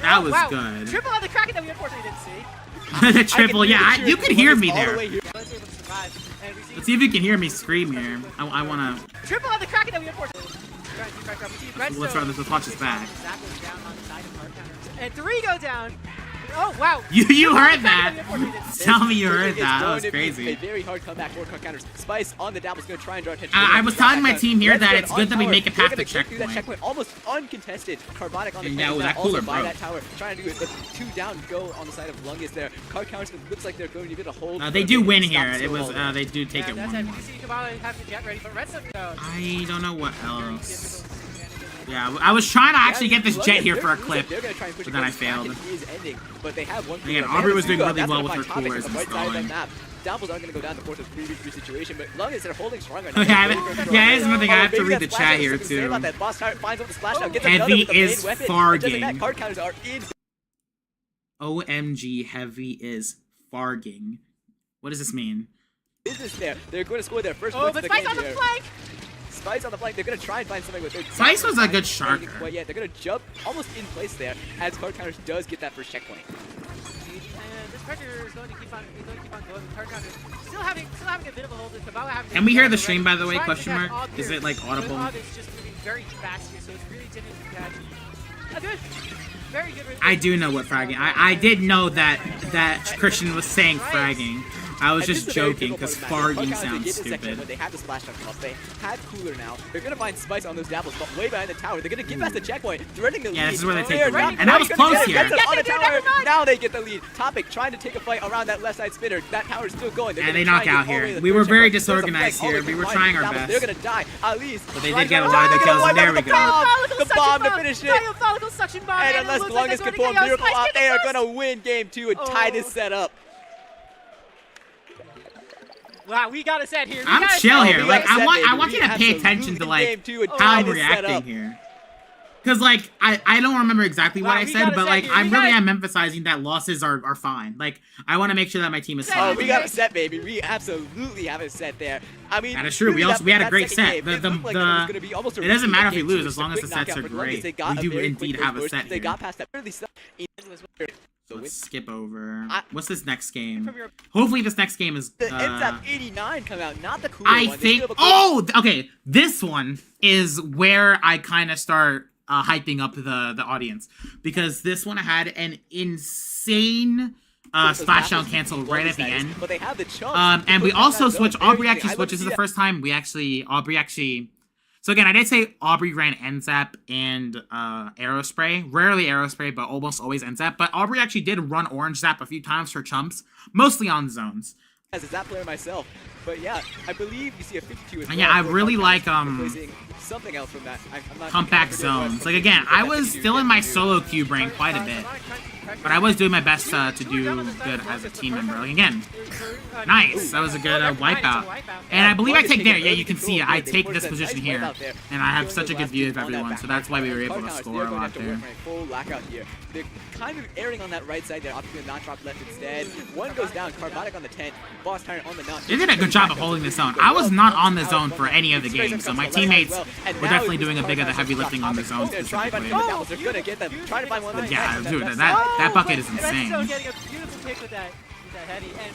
that was wow. good. Triple on the Kraken that we unfortunately didn't see. The triple, yeah, you could hear me there. Let's see if we can survive. And we see Let's see if you can hear me scream here. I wanna. triple on the Kraken that we unfortunately. Let's watch this back. And 3 go down. Oh wow! You heard that? Tell me you heard that. That was A crazy. very hard comeback for card counters. Spice on the Dabble's going to try and draw attention. I was telling my team here that it's good that we make it past the checkpoint. checkpoint. Almost uncontested. Carbonic on the Yeah, cannon, that also cooler by broke. that tower, trying to do the 2-down go on the side of Glungus there. Card counters, it looks like they're going to get a hold. They do win here. It was they do take it 1-1. You see Kabbalah have the jet ready, but Redstone goes. I don't know what else. Yeah, I was trying to actually get this jet here for a clip, but then I failed. Again, Aubrey was doing really well with her coolers and stalling. Doubles aren't going to go down to force a 3v3 situation, but Glungus are holding strong right Yeah, now. here's another thing. I have to read the chat here too. Heavy is farging. Card counters are in. OMG, heavy is farging. What does this mean? Business there. They're going to score their first Oh, points but of the Spice game on the here. flank! Spice on the flank. They're going to try and find something with it. Spice was a good sharker. But yeah, they're going to jump almost in place there as Card Counters does get that first checkpoint. And this pressure is going to keep on going. Card Counters still having a bit of a hold. Can we hear the stream, by the way, question mark? Is it, like, audible? It's just moving very fast here, so it's really difficult to catch. A good, very good. I do know what fragging. I did know that Christian was saying fragging. I was just joking because farting sounds stupid. When they had the splashdown come up, they had Cooler now. They're gonna find Spice on those dapples, but way behind the tower. They're gonna get past the checkpoint, threatening the lead. Yeah, this is where they take the Right, lead. And that was close here. On the tower. Now they get the lead. Topic trying to take a fight around that left side spinner. That tower's still going. And they knock out here. We were very disorganized here. We were trying our best. They're gonna die. At least. But they did get a lot of the kills, and there we go. The bomb to finish it. Diabolical suction bomb. And unless Longest can pull a miracle off, they are gonna win game 2 and tie this set up. Wow, we got a set here. I'm chill here. Like I want you to pay attention to like how I'm reacting here. Cause like I don't remember exactly what I said, but like I really am emphasizing that losses are fine. Like I want to make sure that my team is fine. Oh, we got a set, baby. We absolutely have a set there. I mean, that is true. We had a great set. It doesn't matter if we lose as long as the sets are great. We do indeed have a set They here. got past that early stuff. Let's skip over. What's this next game? Hopefully this next game is... The NZAP 89 come out, not the cool I one. think... Oh! Okay. This one is where I kind of start hyping up the audience. Because this one had an insane... splashdown cancel right at the end. But they have the and we also switched... Aubrey actually switched. This is the first time Aubrey actually... So again, I did say Aubrey ran NZAP and Aerospray. Rarely Aerospray, but almost always NZAP. But Aubrey actually did run Orange Zap a few times for chumps, mostly on zones. As a Zap player myself, but yeah, I believe you see a 52 as well. And yeah, I really like something else from that. I'm not compact zones. Like again, I was still in my solo queue brain quite a bit, but I was doing my best to do good as a team member. Like again, nice. That was a good wipeout. And I believe I take there. Yeah, you can see I take this position here, and I have such a good view of everyone, so that's why we were able to score a lot there. Full lockout here. They're kind of erring on that right side there, opting to not drop left instead. One goes down, Carbonic on the 10, Boss Tyrant on the knock. They did a good job of holding the zone. I was not on the zone for any of the games, so my teammates were definitely doing a bit of the heavy lifting on the zone specifically. Yeah, dude, that bucket is insane. Redstone getting a beautiful pick with that heavy, and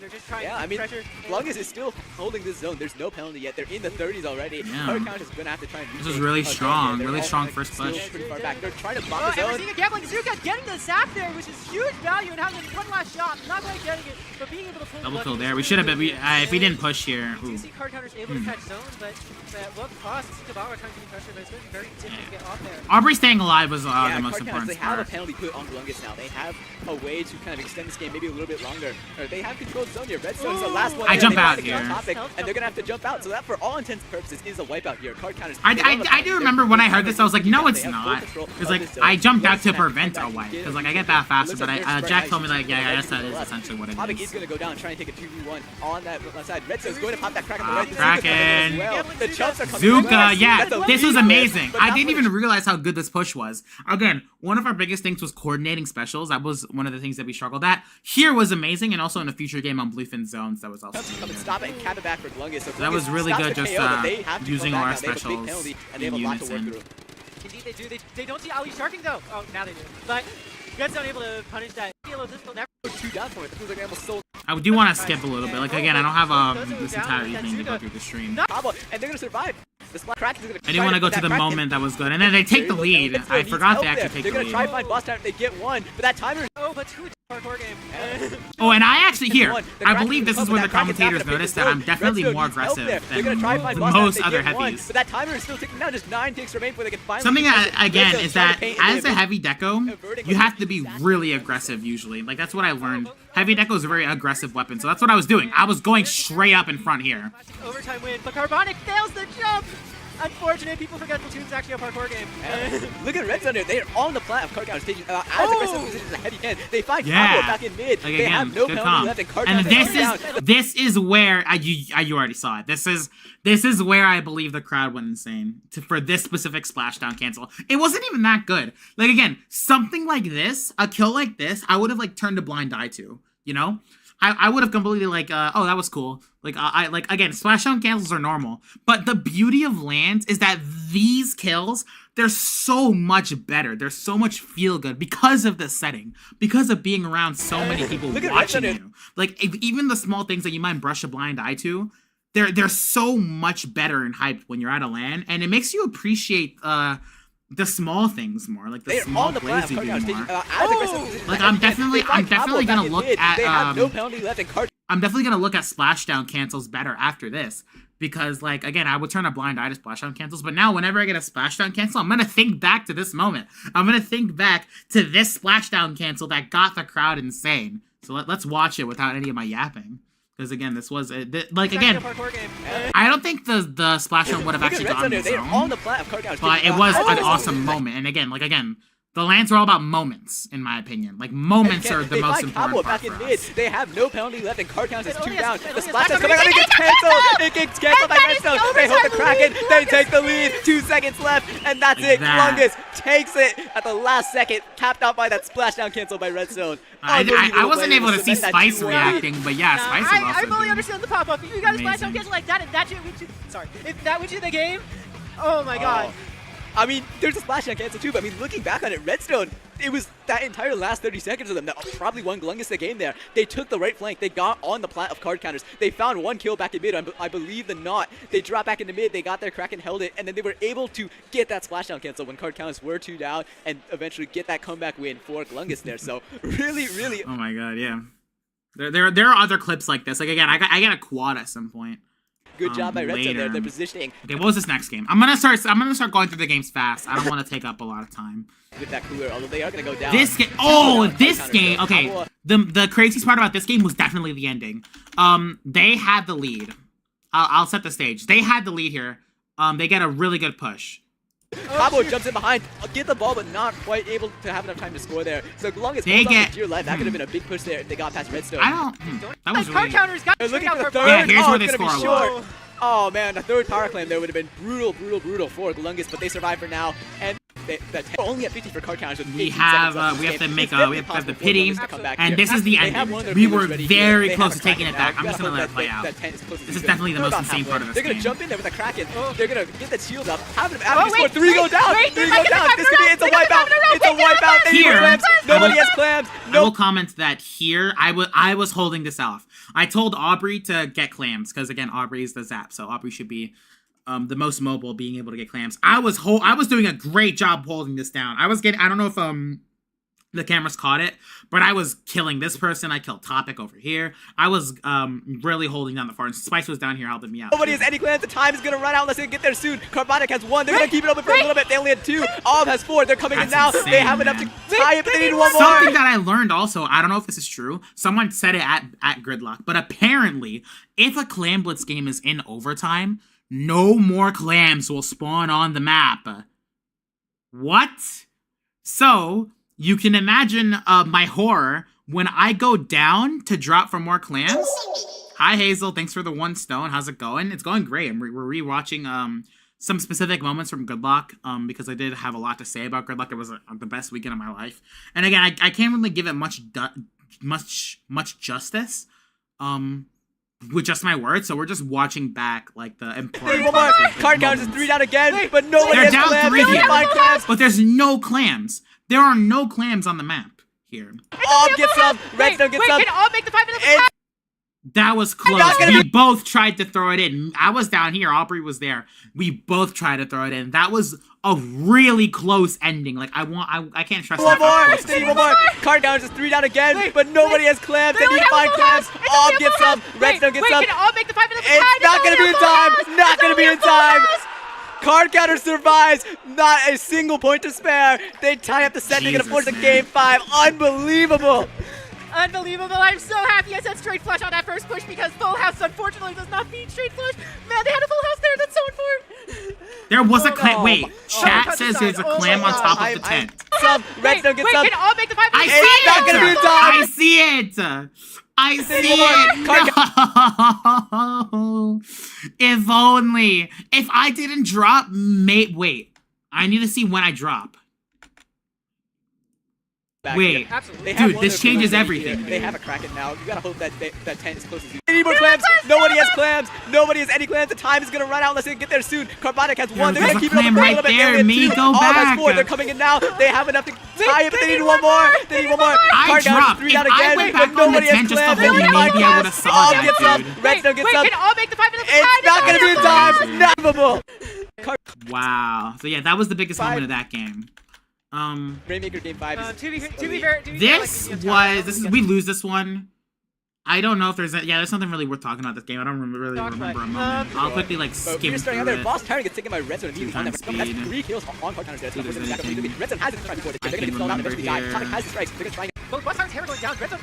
they're just trying to keep pressure. Longest is still holding this zone. There's no penalty yet. They're in the 30s already. Yeah. Count is gonna have to try and this is really strong first push. Pretty far back. They're trying to bomb the zone. And we're seeing a gambling Zuka getting the zap there, which is huge value, and having one last shot, not quite getting it, but being able to pull double kill there. We should have been. If we didn't push here. You see Card Counters able to catch zones, but at what cost? Kabara trying to be pressure, but it's going to be very difficult to get off there. Aubrey staying alive was the most important They have a penalty put on Longest now. They have a way to kind of extend this game maybe a little bit longer. They have controlled zone here. Redstone's the last one. I jump out here. And they're going to have to jump out. So that, for all intents and purposes, is a wipeout here. Card Counters. I do remember when I heard this, I was like, no, it's not. Because, like, I jumped out to prevent a wipe. Because, like, I get that faster, but Jack told me, like, yeah, I guess that is essentially what it Topic is. is going to go down and try and take a 2v1 on that left side. Redstone's going to pop that crack on the right. Kraken. The chumps are coming. Zuka, yeah, this was amazing. I didn't even realize how good this push was. Again, one of our biggest things was coordinating specials. That was one of the things that we struggled at. Here was amazing, and also in a future game on Bluefin Zones, that was also good. Stop it and cap it back for Glungus. So that was really good, just using our specials in unison. Indeed they do. They don't see Ali sharking though. Oh, now they do. But Redstone able to punish that. Never two down for it. It feels like almost sold. I do want to skip a little bit. Like again, I don't have this entire evening to go through the stream. And they're gonna survive. I didn't want to go to the moment that was good, and then they take the lead. I forgot they actually take the lead. They're gonna try to find Boss Tyrant. They get one, but that timer. Oh, but two hardcore game. Oh, and I actually I believe this is where the commentators noticed that I'm definitely more aggressive than most other heavies. But that timer is still ticking down. Just 9 ticks remain before they can finally. Something again is that as a heavy deco, you have to be really aggressive usually. Like that's what I learned. Heavy deco is a very aggressive weapon, so that's what I was doing. I was going straight up in front here. Overtime win, but Carbonic fails the jump. Unfortunate, people forget Splatoon's actually a parkour game. Look at Redstone there. They are on the plat of Card Counter stage as aggressive positions as a heavy can. They find combo back in mid. Like, they have no penalty left, and Card Counter this is where you already saw it. This is where I believe the crowd went insane for this specific splashdown cancel. It wasn't even that good. Like again, something like this, a kill like this, I would have like turned a blind eye to. You know. I would have completely like, oh, that was cool. Like, I like, again, splashdown cancels are normal, but the beauty of lands is that these kills, they're so much better. They're so much feel good because of the setting, because of being around so many people watching you. Like, even the small things that you might brush a blind eye to, they're so much better and hyped when you're at a LAN, and it makes you appreciate the small things more, like the small plays you do more. Like I'm definitely gonna look at I'm definitely gonna look at splashdown cancels better after this, because like again I would turn a blind eye to splashdown cancels, but now whenever I get a splashdown cancel, I'm gonna think back to this moment. I'm gonna think back to this splashdown cancel that got the crowd insane. So let's watch it without any of my yapping. Because again, this was like again, I don't think the splashdown would have actually gotten its own, but it was an awesome moment. And again, the lands are all about moments, in my opinion. Like moments are the most important part for us. They have no penalty left, and card counts is 2 down. The splashdown's coming out, it gets canceled. It gets canceled by Redstone. They hold the Kraken. They take the lead. 2 seconds left, and that's it. Glungus takes it at the last second, capped out by that splashdown cancel by Redstone. I wasn't able to see Spice reacting, but yeah, Spice was also I fully understand the pop-up. If you got a splashdown cancel like that, if that would you the game, oh my god. I mean, there's a splashdown cancel too, but I mean, looking back on it, Redstone, it was that entire last 30 seconds of them that probably won Glungus the game there. They took the right flank. They got on the plat of card counters. They found 1 kill back in mid. I believe the knot. They dropped back into mid. They got their Kraken, held it, and then they were able to get that splashdown cancel when card counters were 2 down and eventually get that comeback win for Glungus there. So really, really. Oh my god, yeah. There are other clips like this. Like again, I got a quad at some point. Good job by Redstone there. They're positioning. Okay, what was this next game? I'm gonna start going through the games fast. I don't want to take up a lot of time. With that cooler, although they are gonna go down. This game. Oh, this game. Okay. The craziest part about this game was definitely the ending. They had the lead. I'll set the stage. They had the lead here. They get a really good push. Cabo jumps in behind, get the ball, but not quite able to have enough time to score there. So long as they get your life, that could have been a big push there if they got past Redstone. I don't. That was really. They're looking for the third. Yeah, here's where they score a lot. Oh man, the third power clam there would have been brutal for Glungus, but they survive for now. And that's only at 50 for card counters. We have to make we have the pity, and this is the ending. We were very close to taking it back. I'm just gonna let it play out. This is definitely the most insane part of this game. They're gonna jump in there with a Kraken. They're gonna get that shield up. After score, 3 go down. 3 go down. This could be. It's a wipeout. It's a wipeout. Here, nobody has clams. I will comment that here I was holding this off. I told Aubrey to get clams because again Aubrey is the zap, so Aubrey should be the most mobile, being able to get clams. I was doing a great job holding this down. I don't know if the cameras caught it, but I was killing this person. I killed Topic over here. I was really holding down the far. Spice was down here helping me out. Nobody has any clams. The time is gonna run out unless they get there soon. Carbonic has 1. They're gonna keep it open for a little bit. They only had 2. Ob has 4. They're coming in now. Insane, they have enough to tie it, but they need 1 more. Something that I learned also, I don't know if this is true. Someone said it at Gridlock, but apparently, if a Clam Blitz game is in overtime, no more clams will spawn on the map. What? So, you can imagine my horror when I go down to drop for more clams. Hi, Hazel. Thanks for the 1 stone. How's it going? It's going great. We're rewatching some specific moments from Gridlock because I did have a lot to say about Gridlock. It was the best weekend of my life. And again, I can't really give it much justice with just my words, so we're just watching back like the important card counters is 3 down again, but nobody They're has down clams. 3 here, but there's no clams. There are no clams on the map here. Ob gets some. Redstone gets some. Can Ob make the 5 minutes? That was close. We both tried to throw it in. I was down here. Aubrey was there. We both tried to throw it in. That was a really close ending. Like I can't trust that. 1 more. Card counters is 3 down again, but nobody has clams. They need 5 clams. Ob gets some. Redstone gets some. Can Ob make the 5 minutes? It's not gonna be in time. Not gonna be in time. Card counter survives. Not a single point to spare. They tie up the set. They're gonna force a game 5. Unbelievable. Unbelievable. I'm so happy I said straight flush on that first push because full house unfortunately does not beat straight flush. Man, they had a full house there. That's so important. There was a clam. Wait, chat says there's a clam on top of the tent. Redstone gets some. Can Ob make the 5 minutes? It's not gonna be in time. I see it. I see it. No. If only. If I didn't drop, wait. I need to see when I drop. back. Wait, Absolutely. They have dude, one this of their changes cooler everything. here. They have a Kraken now. You gotta hope that that tent is close as you. They need more clams. Nobody has clams. Nobody has any clams. The time is gonna run out unless they get there soon. Carbonic has one. They're There's gonna a keep it up clam for a right little bit. there. Alien Me, two. go All has back. 4. They're coming in now. They have enough to tie it, but they need one more. They need one more. I Card down, dropped. 3 If down I again, went but back on the nobody has 10 just to clams. hold, Nobody has maybe I would have clams. saw All that, gets up. dude. Redstone gets up. Can all make the 5 minutes? It's not gonna be in time. Not movable. Wow. So yeah, that was the biggest 5. moment of that game. Rainmaker game 5 is To be fair, This we lose this one. I don't know if there's there's something really worth talking about this game. I don't really remember a moment. I'll quickly like But skim we're starting out through there. it. Boss Tyrant gets taken by Redstone immediately on that. Speed. That's 3 kills on card counters there. Dude, there's anything Redstone has his strike before. They're gonna get sold out eventually die. Tonic has his strikes. They're gonna try and Both Boss Tyrant's hammer going down. Redstone.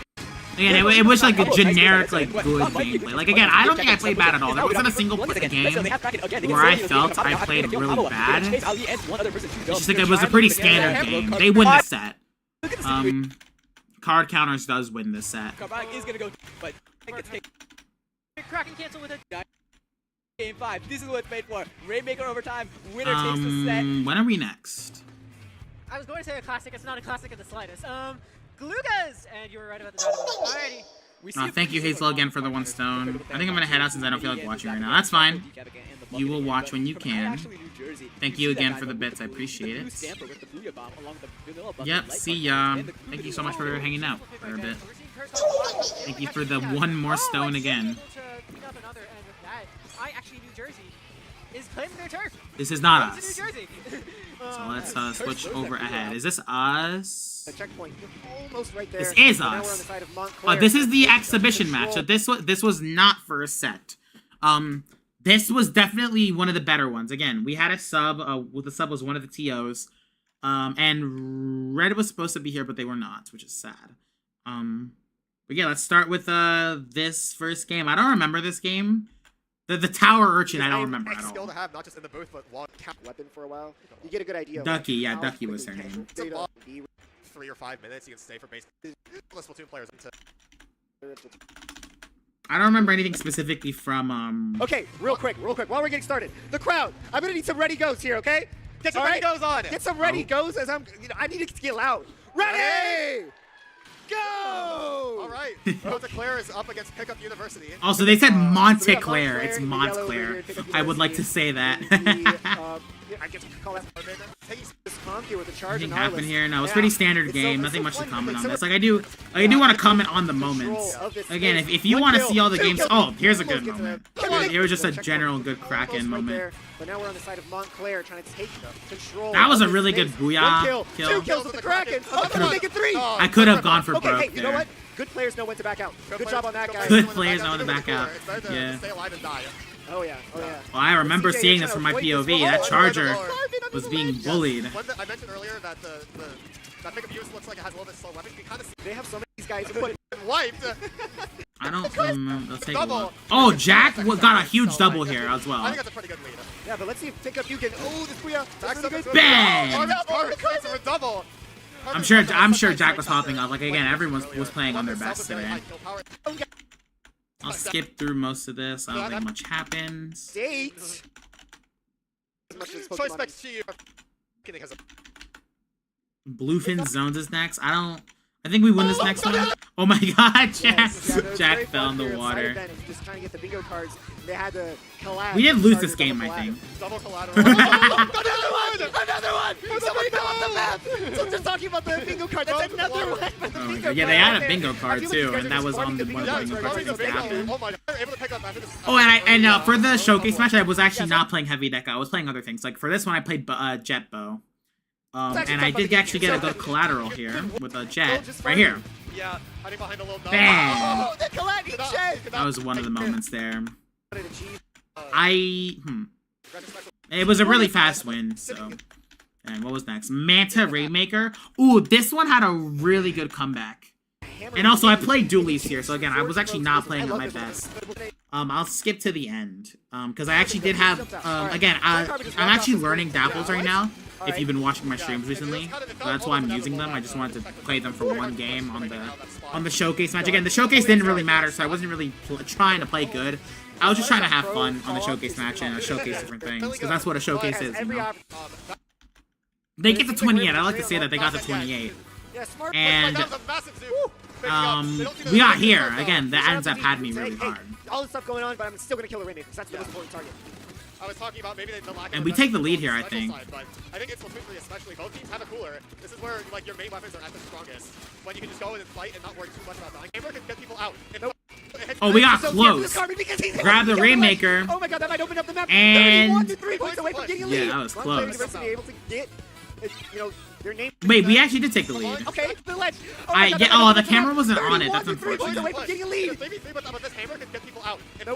Again, it was like a generic, like, good gameplay. Like, again, I don't think I played bad at all. There wasn't a single game where I felt I played really bad. It's just like it was a pretty standard game. They win this set. Card counters does win this set. Carbonic is gonna go, but it gets taken. Kraken cancel with a Game 5. This is what it's made for. Rainmaker overtime. Winner takes the set. When are we next? I was going to say a classic. It's not a classic in the slightest. Glugas, and you were right about the dynamite. Alrighty. Thank you, Hazel, again for the 1 stone. I think I'm gonna head out since I don't feel like watching right now. That's fine. You will watch when you can. Thank you again for the bits. I appreciate it. Yep, see ya. Thank you so much for hanging out for a bit. Thank you for the 1 more stone again. I actually New Jersey is claiming their turf. This is not us. New Jersey. So let's switch over ahead. Is this us? The checkpoint, you're almost right there. This is Now we're on the us. side of Montclair. This is the exhibition match. So this was not for a set. This was definitely one of the better ones. Again, we had a sub. The sub was one of the TOs. And Red was supposed to be here, but they were not, which is sad. But yeah, let's start with this first game. I don't remember this game. The Tower Urchin, I don't remember at skill all. to have, not just in the booth, but long count weapon for a while. You get a good idea. Ducky, yeah, how Ducky was quickly her name. data 3 or 5 minutes, you can stay for base. Splatoon players into. I don't remember anything specifically from Okay, real quick, while we're getting started. The crowd, I'm gonna need some ready goes here, okay? Get some All ready right? goes on! Get some ready goes as I need to get loud. Ready! Go! Alright, Montclair is up against Pickup University. Also, they said So we got Montclair. It's in the yellow over Montclair. here, Pickup I would like to University. say that. I guess we could call that this conk here with the charge Anything and happen Arliss. here? No, it's Yeah. pretty standard It's game. so Nothing much to fun. comment on So this. much- Like I do want to comment on the moments. Control of this Again, space. if you One want to kill, see all the 2 games, kills. oh, here's a good Almost gets moment. a- It was just a Checkpoint. general good Almost Kraken right moment. there, but now we're on the side of Montclair trying to take control. That was of a this really good space. booyah 1 kill, kill. 2 kills with the Kraken. I'm gonna make it 3. I could have gone for Okay, broke hey, you know there. what? Good players know when to back out. Good job on that, guys. Good players know when to back out. It's better to Yeah. stay alive and die. Oh yeah, oh yeah. Well, I remember CJ, seeing you're this trying from to my avoid this POV. one. That Oh, Charger Lord. was being bullied. I mentioned earlier that that Pickup University looks like it has a little bit slow weapons. You can kind of see They have so many of these guys. But it wiped. I don't remember. Let's take a Double. look. Oh, Jack got a huge double here as I well. think that's a pretty good lead. yeah, but let's see if Pickup you can. Oh, this booyah. Backs That's up really good. Bang! Carter creates a double. I'm sure Jack was hopping up. Like again, everyone was playing on their best today. I'll skip through most of this. I don't think much happens. Date. As much as Choice Pokemon. specs to you. Has a Bluefin Zones is next. I think we win this next one. Oh my god, Jack! Yes, yeah, it's Jack very fell in fun here the inside water. of Venice, just trying to get the bingo cards. They had to collab. We did lose Started this game, double I think. double collateral. Another one! Someone fell off the map. So just talking about the bingo card. That's another one. Oh my god. Yeah, they had a bingo card too, and that was on the one of the bingo cards that used to happen. Oh my god, they're able to pick up after this. Oh, and for the showcase match, I was actually not playing heavy deck. I was playing other things. Like for this one, I played Jet Bow. And I did actually get a good collateral here with a Jet right here. Yeah, hiding behind a little dog. Bam! Oh, the collab Jet. That was one of the moments there. It was a really fast win, so. And what was next? Manta Rainmaker. Ooh, this one had a really good comeback. And also, I played dualies here, so again, I was actually not playing at my best. I'll skip to the end, because I actually did have, again, I'm actually learning Dapples right now, if you've been watching my streams recently. So that's why I'm using them. I just wanted to play them for one game on the showcase match. Again, the showcase didn't really matter, so I wasn't really trying to play good. I was just trying to have fun on the showcase match and showcase different things, because that's what a showcase is, you know? They get to 28. I like to say that they got to 28. Yeah, smart. And, that was a massive zoom. Picking up. They don't see the we got zoom here. though. Again, that ends up had me Hey, really hey, hard. all this stuff going on, but I'm still gonna kill the Rainmaker because that's the most important target. I was talking about maybe the lack of And we take the lead here, I special think. side, but I think it's Splatoon 3 especially. Both teams have a cooler. This is where like your main weapons are at the strongest. When you can just go in and fight and not worry too much about that. Gamer can get people out. Oh, we got So close. Grab the Rainmaker. Oh my god, that might open up the map. And- 31 to 3 points away from getting a lead. Yeah, that was Montclair close. University able to get, you know, their name. Wait, we actually did take the lead. Okay, the ledge. Oh my God, that might Oh, open the up camera map. wasn't on it. 31 That's to 3 points unfortunate. away from getting a lead. Maybe three, but this hammer can get people out. It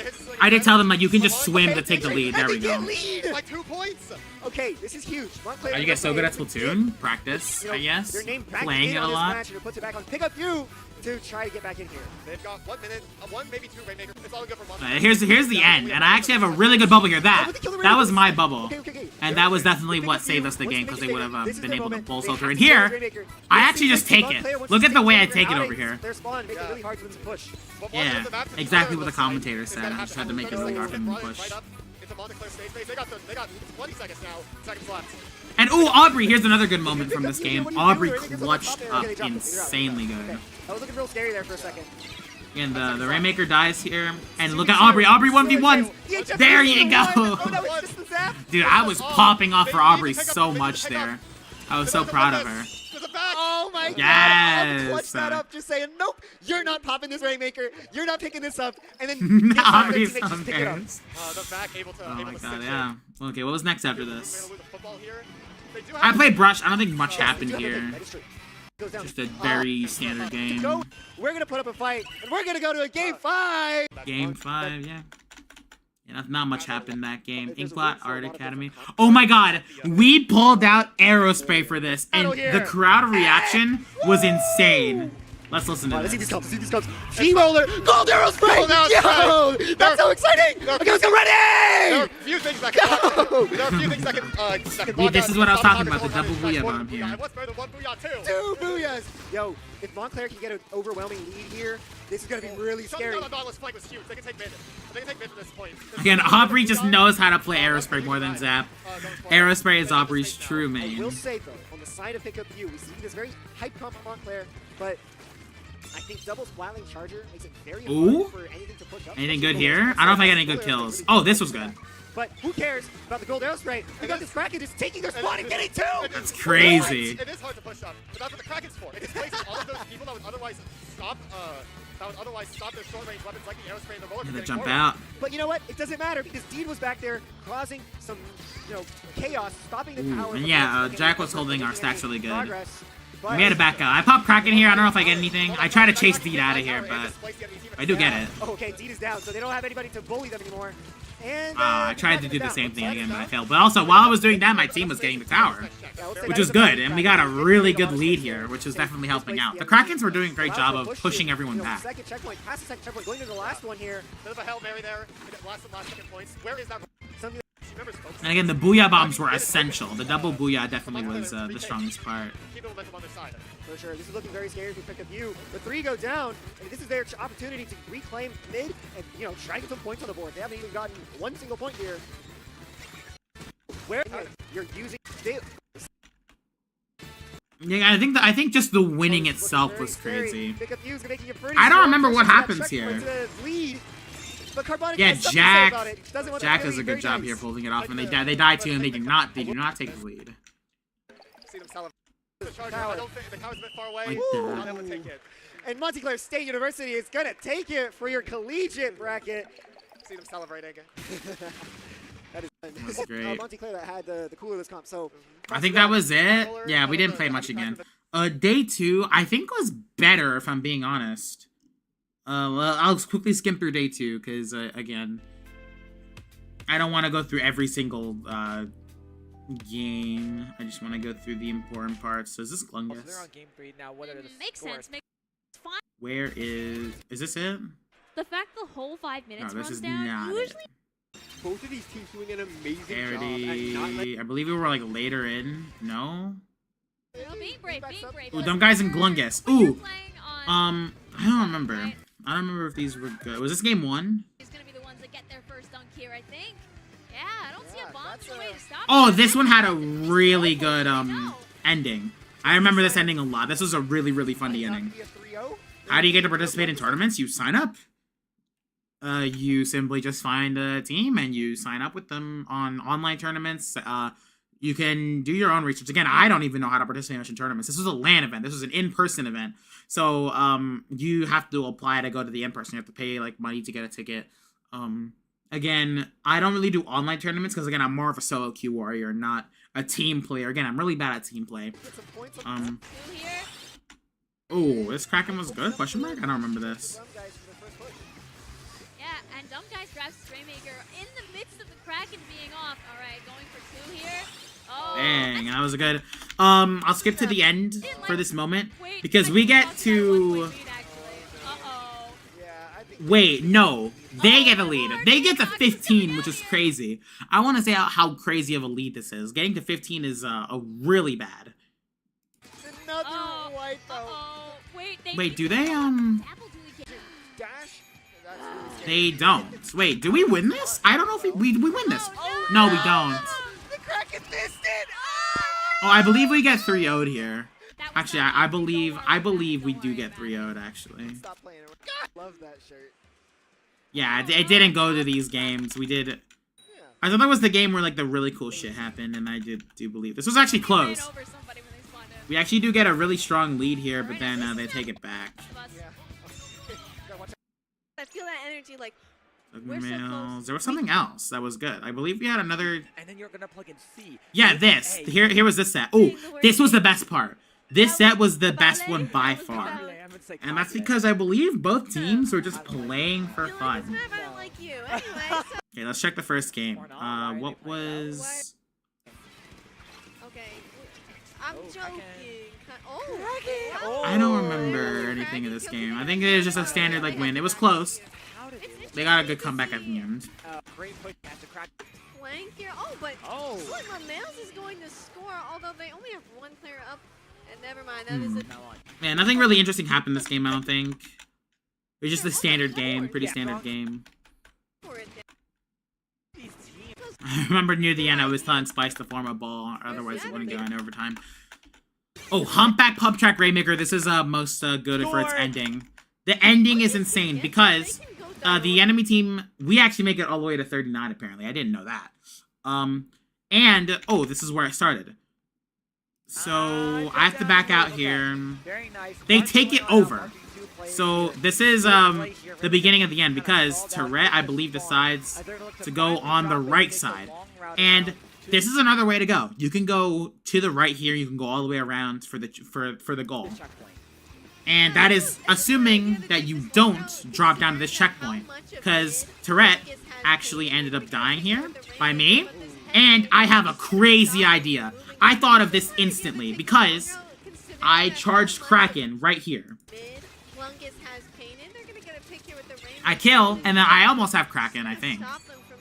hits, like, I did tell them like you can just Come swim on, to take the okay, lead. There we go. Lead. like 2 points. Okay, this is huge. Montclair Are you guys so good at University Splatoon? Practice, you know, I guess. their name back Playing in it a on this lot. match and puts it back on. Pick up you to try to get back in here. They've got 1 minute, one maybe 2 Rainmaker. It's all good for one. Here's the end, and I actually have a really good bubble here. That was my bubble, Okay. and that was definitely what saved us the game because they would have been able to pull so through. And here, I actually just take it. Look at the way I take it over here. Their spawn make it really hard for them to push. Yeah, exactly what the commentator said. I just had to make it really hard for them to push. Into Montclair stage base. They got 20 seconds now. Seconds left. And ooh, Aubrey, here's another good moment from this game. Aubrey clutched up insanely good. That was looking real scary there for a second. And the Rainmaker dies here. And look at Aubrey. Aubrey 1v1. There you go. Oh, that was just the zap. Dude, I was popping off for Aubrey so much there. I was so proud of her. There's a back. Oh my Yes. God! Clutch that up, just saying, nope, you're not popping this Rainmaker. You're not picking this up. And then Aubrey's just on pick it up. parents. The back able to. Oh able my to god, sit yeah. Okay, what was next after in. this? They're gonna lose the football here. They do I have- played Brush. I don't think much happened here. That is true. Goes down. Just a very standard game. We're gonna put up a fight, and we're gonna go to a game 5. Game 5, yeah. Yeah, not much happened that game. Inkblot Art Academy. Oh my god, we pulled out Aerospray for this, and the crowd reaction was insane. Let's listen to Let's see this. these comes. Let's see these comes. V-roller, gold Aerospray. Gold Aerospray. Yo, that's so exciting. Okay, let's go There are ready. a few things that can. There are a few things that can. Wait, this is what I was talking about, the Stop double target, booyah one bomb here. And what's better than one booyah too? 2 booyahs. Yo, if Montclair can get an overwhelming lead here, this is gonna be really scary. Shutting down the Dauntless flank was huge. They can take mid. They can take mid from this point. Again, Aubrey just knows how to play Aerospray more than Zap. Aerospray is Aubrey's true I main. will say though, on the side of pickup view, we see this very hype comp from Montclair, but I think double splatling charger makes it very Ooh. hard for anything to push up. Anything good here? I don't know if I got any good kills. Oh, this was good. But who cares about the gold Aerospray? We got this Kraken just taking their spawn and getting 2! That's crazy. It is hard to push up, but that's what the Kraken's for. It displaces all of those people that would otherwise stop. Their short-range weapons like the Aerospray and the roller. Gonna from jump getting out. But you know what? It doesn't matter because Deed was back there causing some, chaos, stopping the tower. and from yeah, making Jack any was holding our stacks really good. progress. We had to back out. I popped Kraken here. I don't know if I get anything. I try to chase Deed out of here, but I do get it. Oh, okay, Deed is down, so they don't have anybody to bully them anymore. And I tried to do the same thing again, but I failed. But also, while I was doing that, my team was getting the tower, which was good, and we got a really good lead here, which is definitely helping out. The Krakens were doing a great job of pushing everyone back. Second checkpoint, past the second checkpoint, going to the last one here. Bit of a Hail Mary there. Last second points. Where is that? Something Remembers, folks. And again, the Booyah bombs were essential. The double Booyah definitely was the strongest part. Keep the momentum on their side. for sure. This is looking very scary if we pick up you. The 3 go down, and this is their opportunity to reclaim mid and, try to get some points on the board. They haven't even gotten one single point here. Where you're using... Yeah, I think just the winning itself was crazy. Pick up you is making it pretty I don't strong. remember what That happens checkpoint here. to lead. But Carbonic Yeah, has something to say about Jack. it. Doesn't want to Jack really does a very good job nice. here holding it off, and they die too, and they do not take the lead. See them celebrate. The Charger, I don't think the tower's a bit far away. Like Not that. able to take it. And Montclair State University is going to take it for your collegiate bracket. See them celebrating. That is That's great. Montclair that had the cooler this comp. So I think that was it. Yeah, we didn't play much again. Day 2, I think was better, if I'm being honest. Well, I'll quickly skim through day 2, because, again, I don't want to go through every single, game. I just want to go through the important parts. So is this Glungus? They're on game 3 now. What are the Makes scores? sense. Makes fine. Where is this it? The fact the whole 5 minutes No, this runs is down not usually. it. Both of these teams doing an amazing job at not Arity, I believe we were, like, later in. No? Being brave, being brave. Ooh, them guys in Glungus. When you're Ooh. playing on I don't remember. right, I don't remember if these were good. Was this game 1? is gonna be the ones that get their first dunk here, I think. Yeah, I don't see Yeah, a bomb that's in the way to stop Oh, it. this one had a It's really awful. good I know. ending. I remember this ending a lot. This was a really, really funny ending. How do you get to participate in tournaments? You sign up. You simply just find a team and you sign up with them on online tournaments. You can do your own research. Again, I don't even know how to participate much in tournaments. This was a LAN event. This was an in-person event. So, you have to apply to go to the in-person. You have to pay, like, money to get a ticket. Again, I don't really do online tournaments because, again, I'm more of a solo queue warrior, not a team player. Again, I'm really bad at team play. Oh, this Kraken was good? Question mark? I don't remember this. Yeah, and Dumb Guys grabs Straymaker in the midst of the Kraken being off. All right, going for 2 here. Oh, Dang, that was good. I'll skip to the end for this moment because we get to... Wait, no. They get the lead. They get to 15, which is crazy. I want to say how crazy of a lead this is. Getting to 15 is really bad. Another white though. Wait, do they, They don't. Wait, do we win this? I don't know if we win this. No, we don't. The Kraken missed it! Oh, I believe we get 3-0'd here. Actually, I believe we do get 3-0'd, actually. Stop playing it. Love that shirt. Yeah, it didn't go to these games. We did... I thought that was the game where, like, the really cool shit happened, and I do believe. This was actually close. We actually do get a really strong lead here, but then they take it back. I feel that energy, like, There was something else that was good. I believe we had another... And then you're gonna plug in C. Yeah, this. Here was this set. Oh, this was the best part. This set was the best one by far. And that's because I believe both teams were just playing for fun. I don't like you. Anyway, Okay, let's check the first game. What was... okay. I'm joking. Oh, I don't remember anything of this game. I think it was just a standard, like, win. It was close. They got a good comeback at the end. Flank here. Oh, but look, my Nails is going to score, although they only have 1 player up. And never mind, that is a... Man, nothing really interesting happened this game, I don't think. It was just a standard game, pretty standard game. I remember near the end I was telling Spice to form a ball, otherwise it wouldn't go in overtime. Oh, Humpback Pub Track Rainmaker, this is most good for its ending. The ending is insane because the enemy team, we actually make it all the way to 39 apparently. I didn't know that. And, oh, this is where I started. So, I have to back out here. They take it over. So, this is the beginning of the end because Tourette, I believe, decides to go on the right side. And this is another way to go. You can go to the right here. You can go all the way around for the goal. And that is assuming that you don't drop down to this checkpoint. Because Tourette actually ended up dying here by me. And I have a crazy idea. I thought of this instantly because I charged Kraken right here. I kill, and then I almost have Kraken, I think.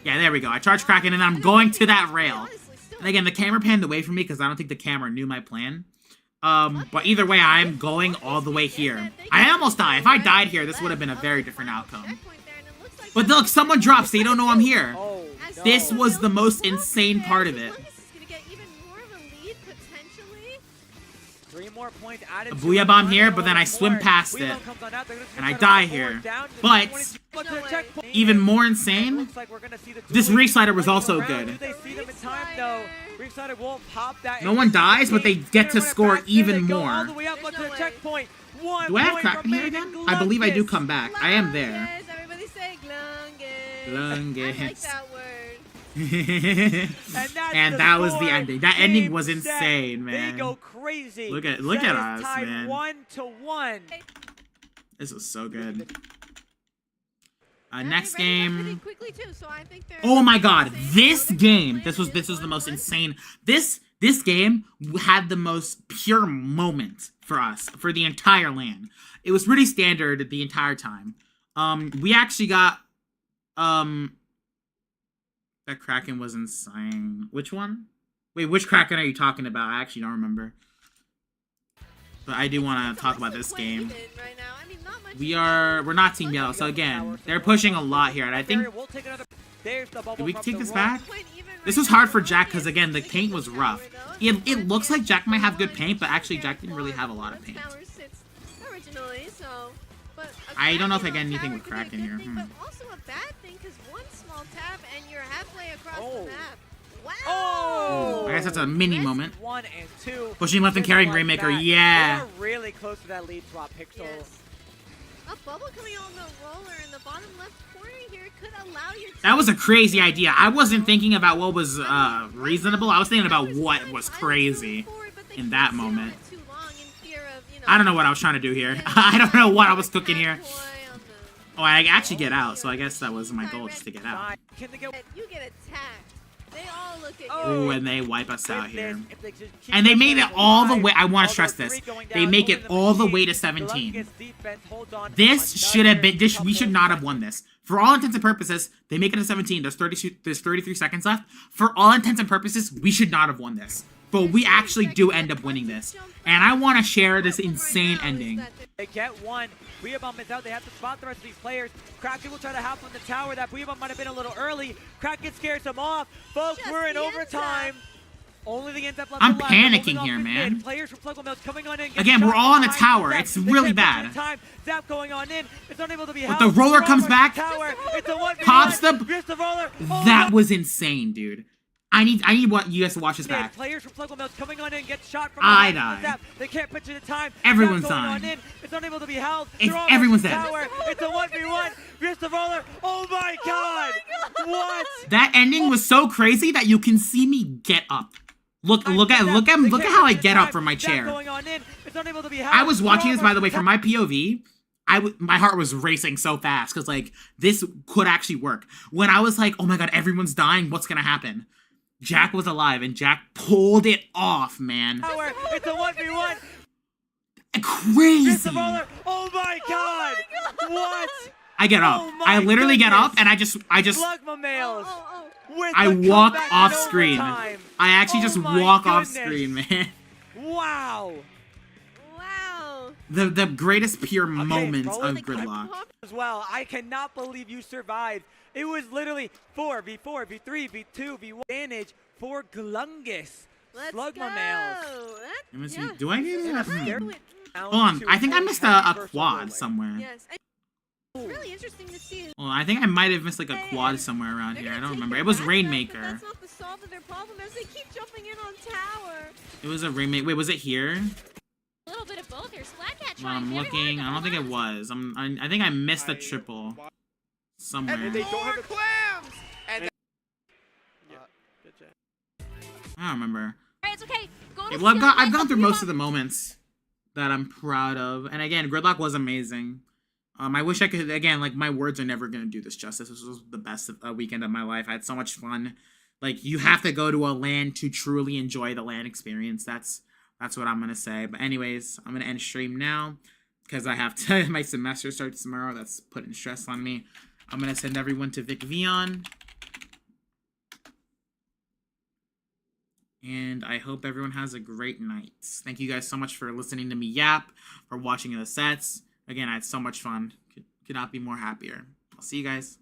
Yeah, there we go. I charged Kraken, and I'm going to that rail. And again, the camera panned away from me because I don't think the camera knew my plan. But either way, I'm going all the way here. I almost died. If I died here, this would have been a very different outcome. But look, someone drops. They don't know I'm here. This was the most insane part of it. A Booyah Bomb here, but then I swim past it. And I die here. But, even more insane, this Reslider was also good. No one dies, but they get to score even more. Do I have Kraken here again? I believe I do come back. I am there. Glungus. And that was the ending. That ending was insane, man. They go crazy. Look at us, man. 1-1. This was so good. Next game. Oh my god, this game. This was the most insane. This game had the most pure moment for us for the entire LAN. It was pretty standard the entire time. We actually got that Kraken was insane. Which one? Wait, which Kraken are you talking about? I actually don't remember. But I do want to talk about this game. We're not Team Yellow, so again, they're pushing a lot here, and I think There's the bubble Did we from take the this roll. back? This was hard for Jack because, again, the paint was rough. It looks like Jack might have good paint, but actually Jack didn't really have a lot of paint. I don't know if I get anything with Kraken here. But also a bad thing, because one small tap and you're halfway across the map. Wow! Oh! I guess that's a mini moment. 1 and 2. Pushing left and carrying Rainmaker, yeah. They are really close to that lead swap, Pixel. Yes. A bubble coming on the roller in the bottom left corner here could allow your team. That was a crazy idea. I wasn't thinking about what was reasonable. I was thinking about what was crazy in that moment. I don't know what I was trying to do here. I don't know what I was cooking here. Oh, I actually get out, so I guess that was my goal, just to get out. Can they get... You get attacked. They all look at you. Oh, and they wipe us out here. And they made it all the way. I want to stress this. They make it all the way to 17. This should have been. We should not have won this. For all intents and purposes, they make it to 17. There's 33 seconds left. For all intents and purposes, we should not have won this. But we actually do end up winning this. And I want to share this insane ending. They get one. Weeabomb is out. They have to spot the rest of these players. Kraken will try to hop on the tower. That Weeabomb might have been a little early. Kraken scares him off. Folks, we're in overtime. Only the end left. I'm panicking here, man. Players from Pluggle Mills coming on in. Again, we're all on the tower. It's really bad. Zap going on in. It's unable to be But the roller comes back. It's a 1v1. Pops the. roller. That was insane, dude. I need what you guys to watch this back. Players from Pluggle Mills coming on in, get shot from I behind. died. They can't pitch it in time. Everyone's dying. dying. It's unable to be held. Everyone's dead. It's a 1v1. Here's the roller. Oh my god! What? That ending was so crazy that you can see me get up. Look at how I get up from my chair. I was watching this, by the way, from my POV. My heart was racing so fast because like this could actually work. When I was like, oh my god, everyone's dying. What's gonna happen? Jack was alive, and Jack pulled it off, man. It's a 1v1. Crazy. Oh my god. What? I get up. I literally get up, and I just. Slugma males. I walk off screen. I actually just walk off screen, man. Wow. Wow. The greatest pure moments of Gridlock. As well, I cannot believe you survived. It was literally 4v4, v3, v2, v1 advantage for Glungus. Let's Slugma go. males. Let me see. Do I need that? That- Hold on. I think I missed a quad somewhere. Yes. It's really interesting to see. Well, I think I might have missed like a quad somewhere around here. I don't remember. It was Rainmaker. That's not the solve of their problem as they keep jumping in on tower. It was a Rainmaker. Wait, was it here? A little bit of both here. Splatcat Well, trying I'm very hard looking. to I don't think it hold on. was. I think I missed a triple somewhere. And they don't have the clams. And I don't remember. Alright, it's okay. Go to Okay, well, field, I've gone let through the most Weeabomb- of the moments that I'm proud of. And again, Gridlock was amazing. I wish I could, again, like, my words are never going to do this justice. This was the best weekend of my life. I had so much fun. Like, you have to go to a LAN to truly enjoy the LAN experience. That's what I'm going to say. But anyways, I'm going to end stream now because I have to, my semester starts tomorrow. That's putting stress on me. I'm going to send everyone to Vic Vion. And I hope everyone has a great night. Thank you guys so much for listening to me yap, for watching the sets. Again, I had so much fun. Could not be more happier. I'll see you guys.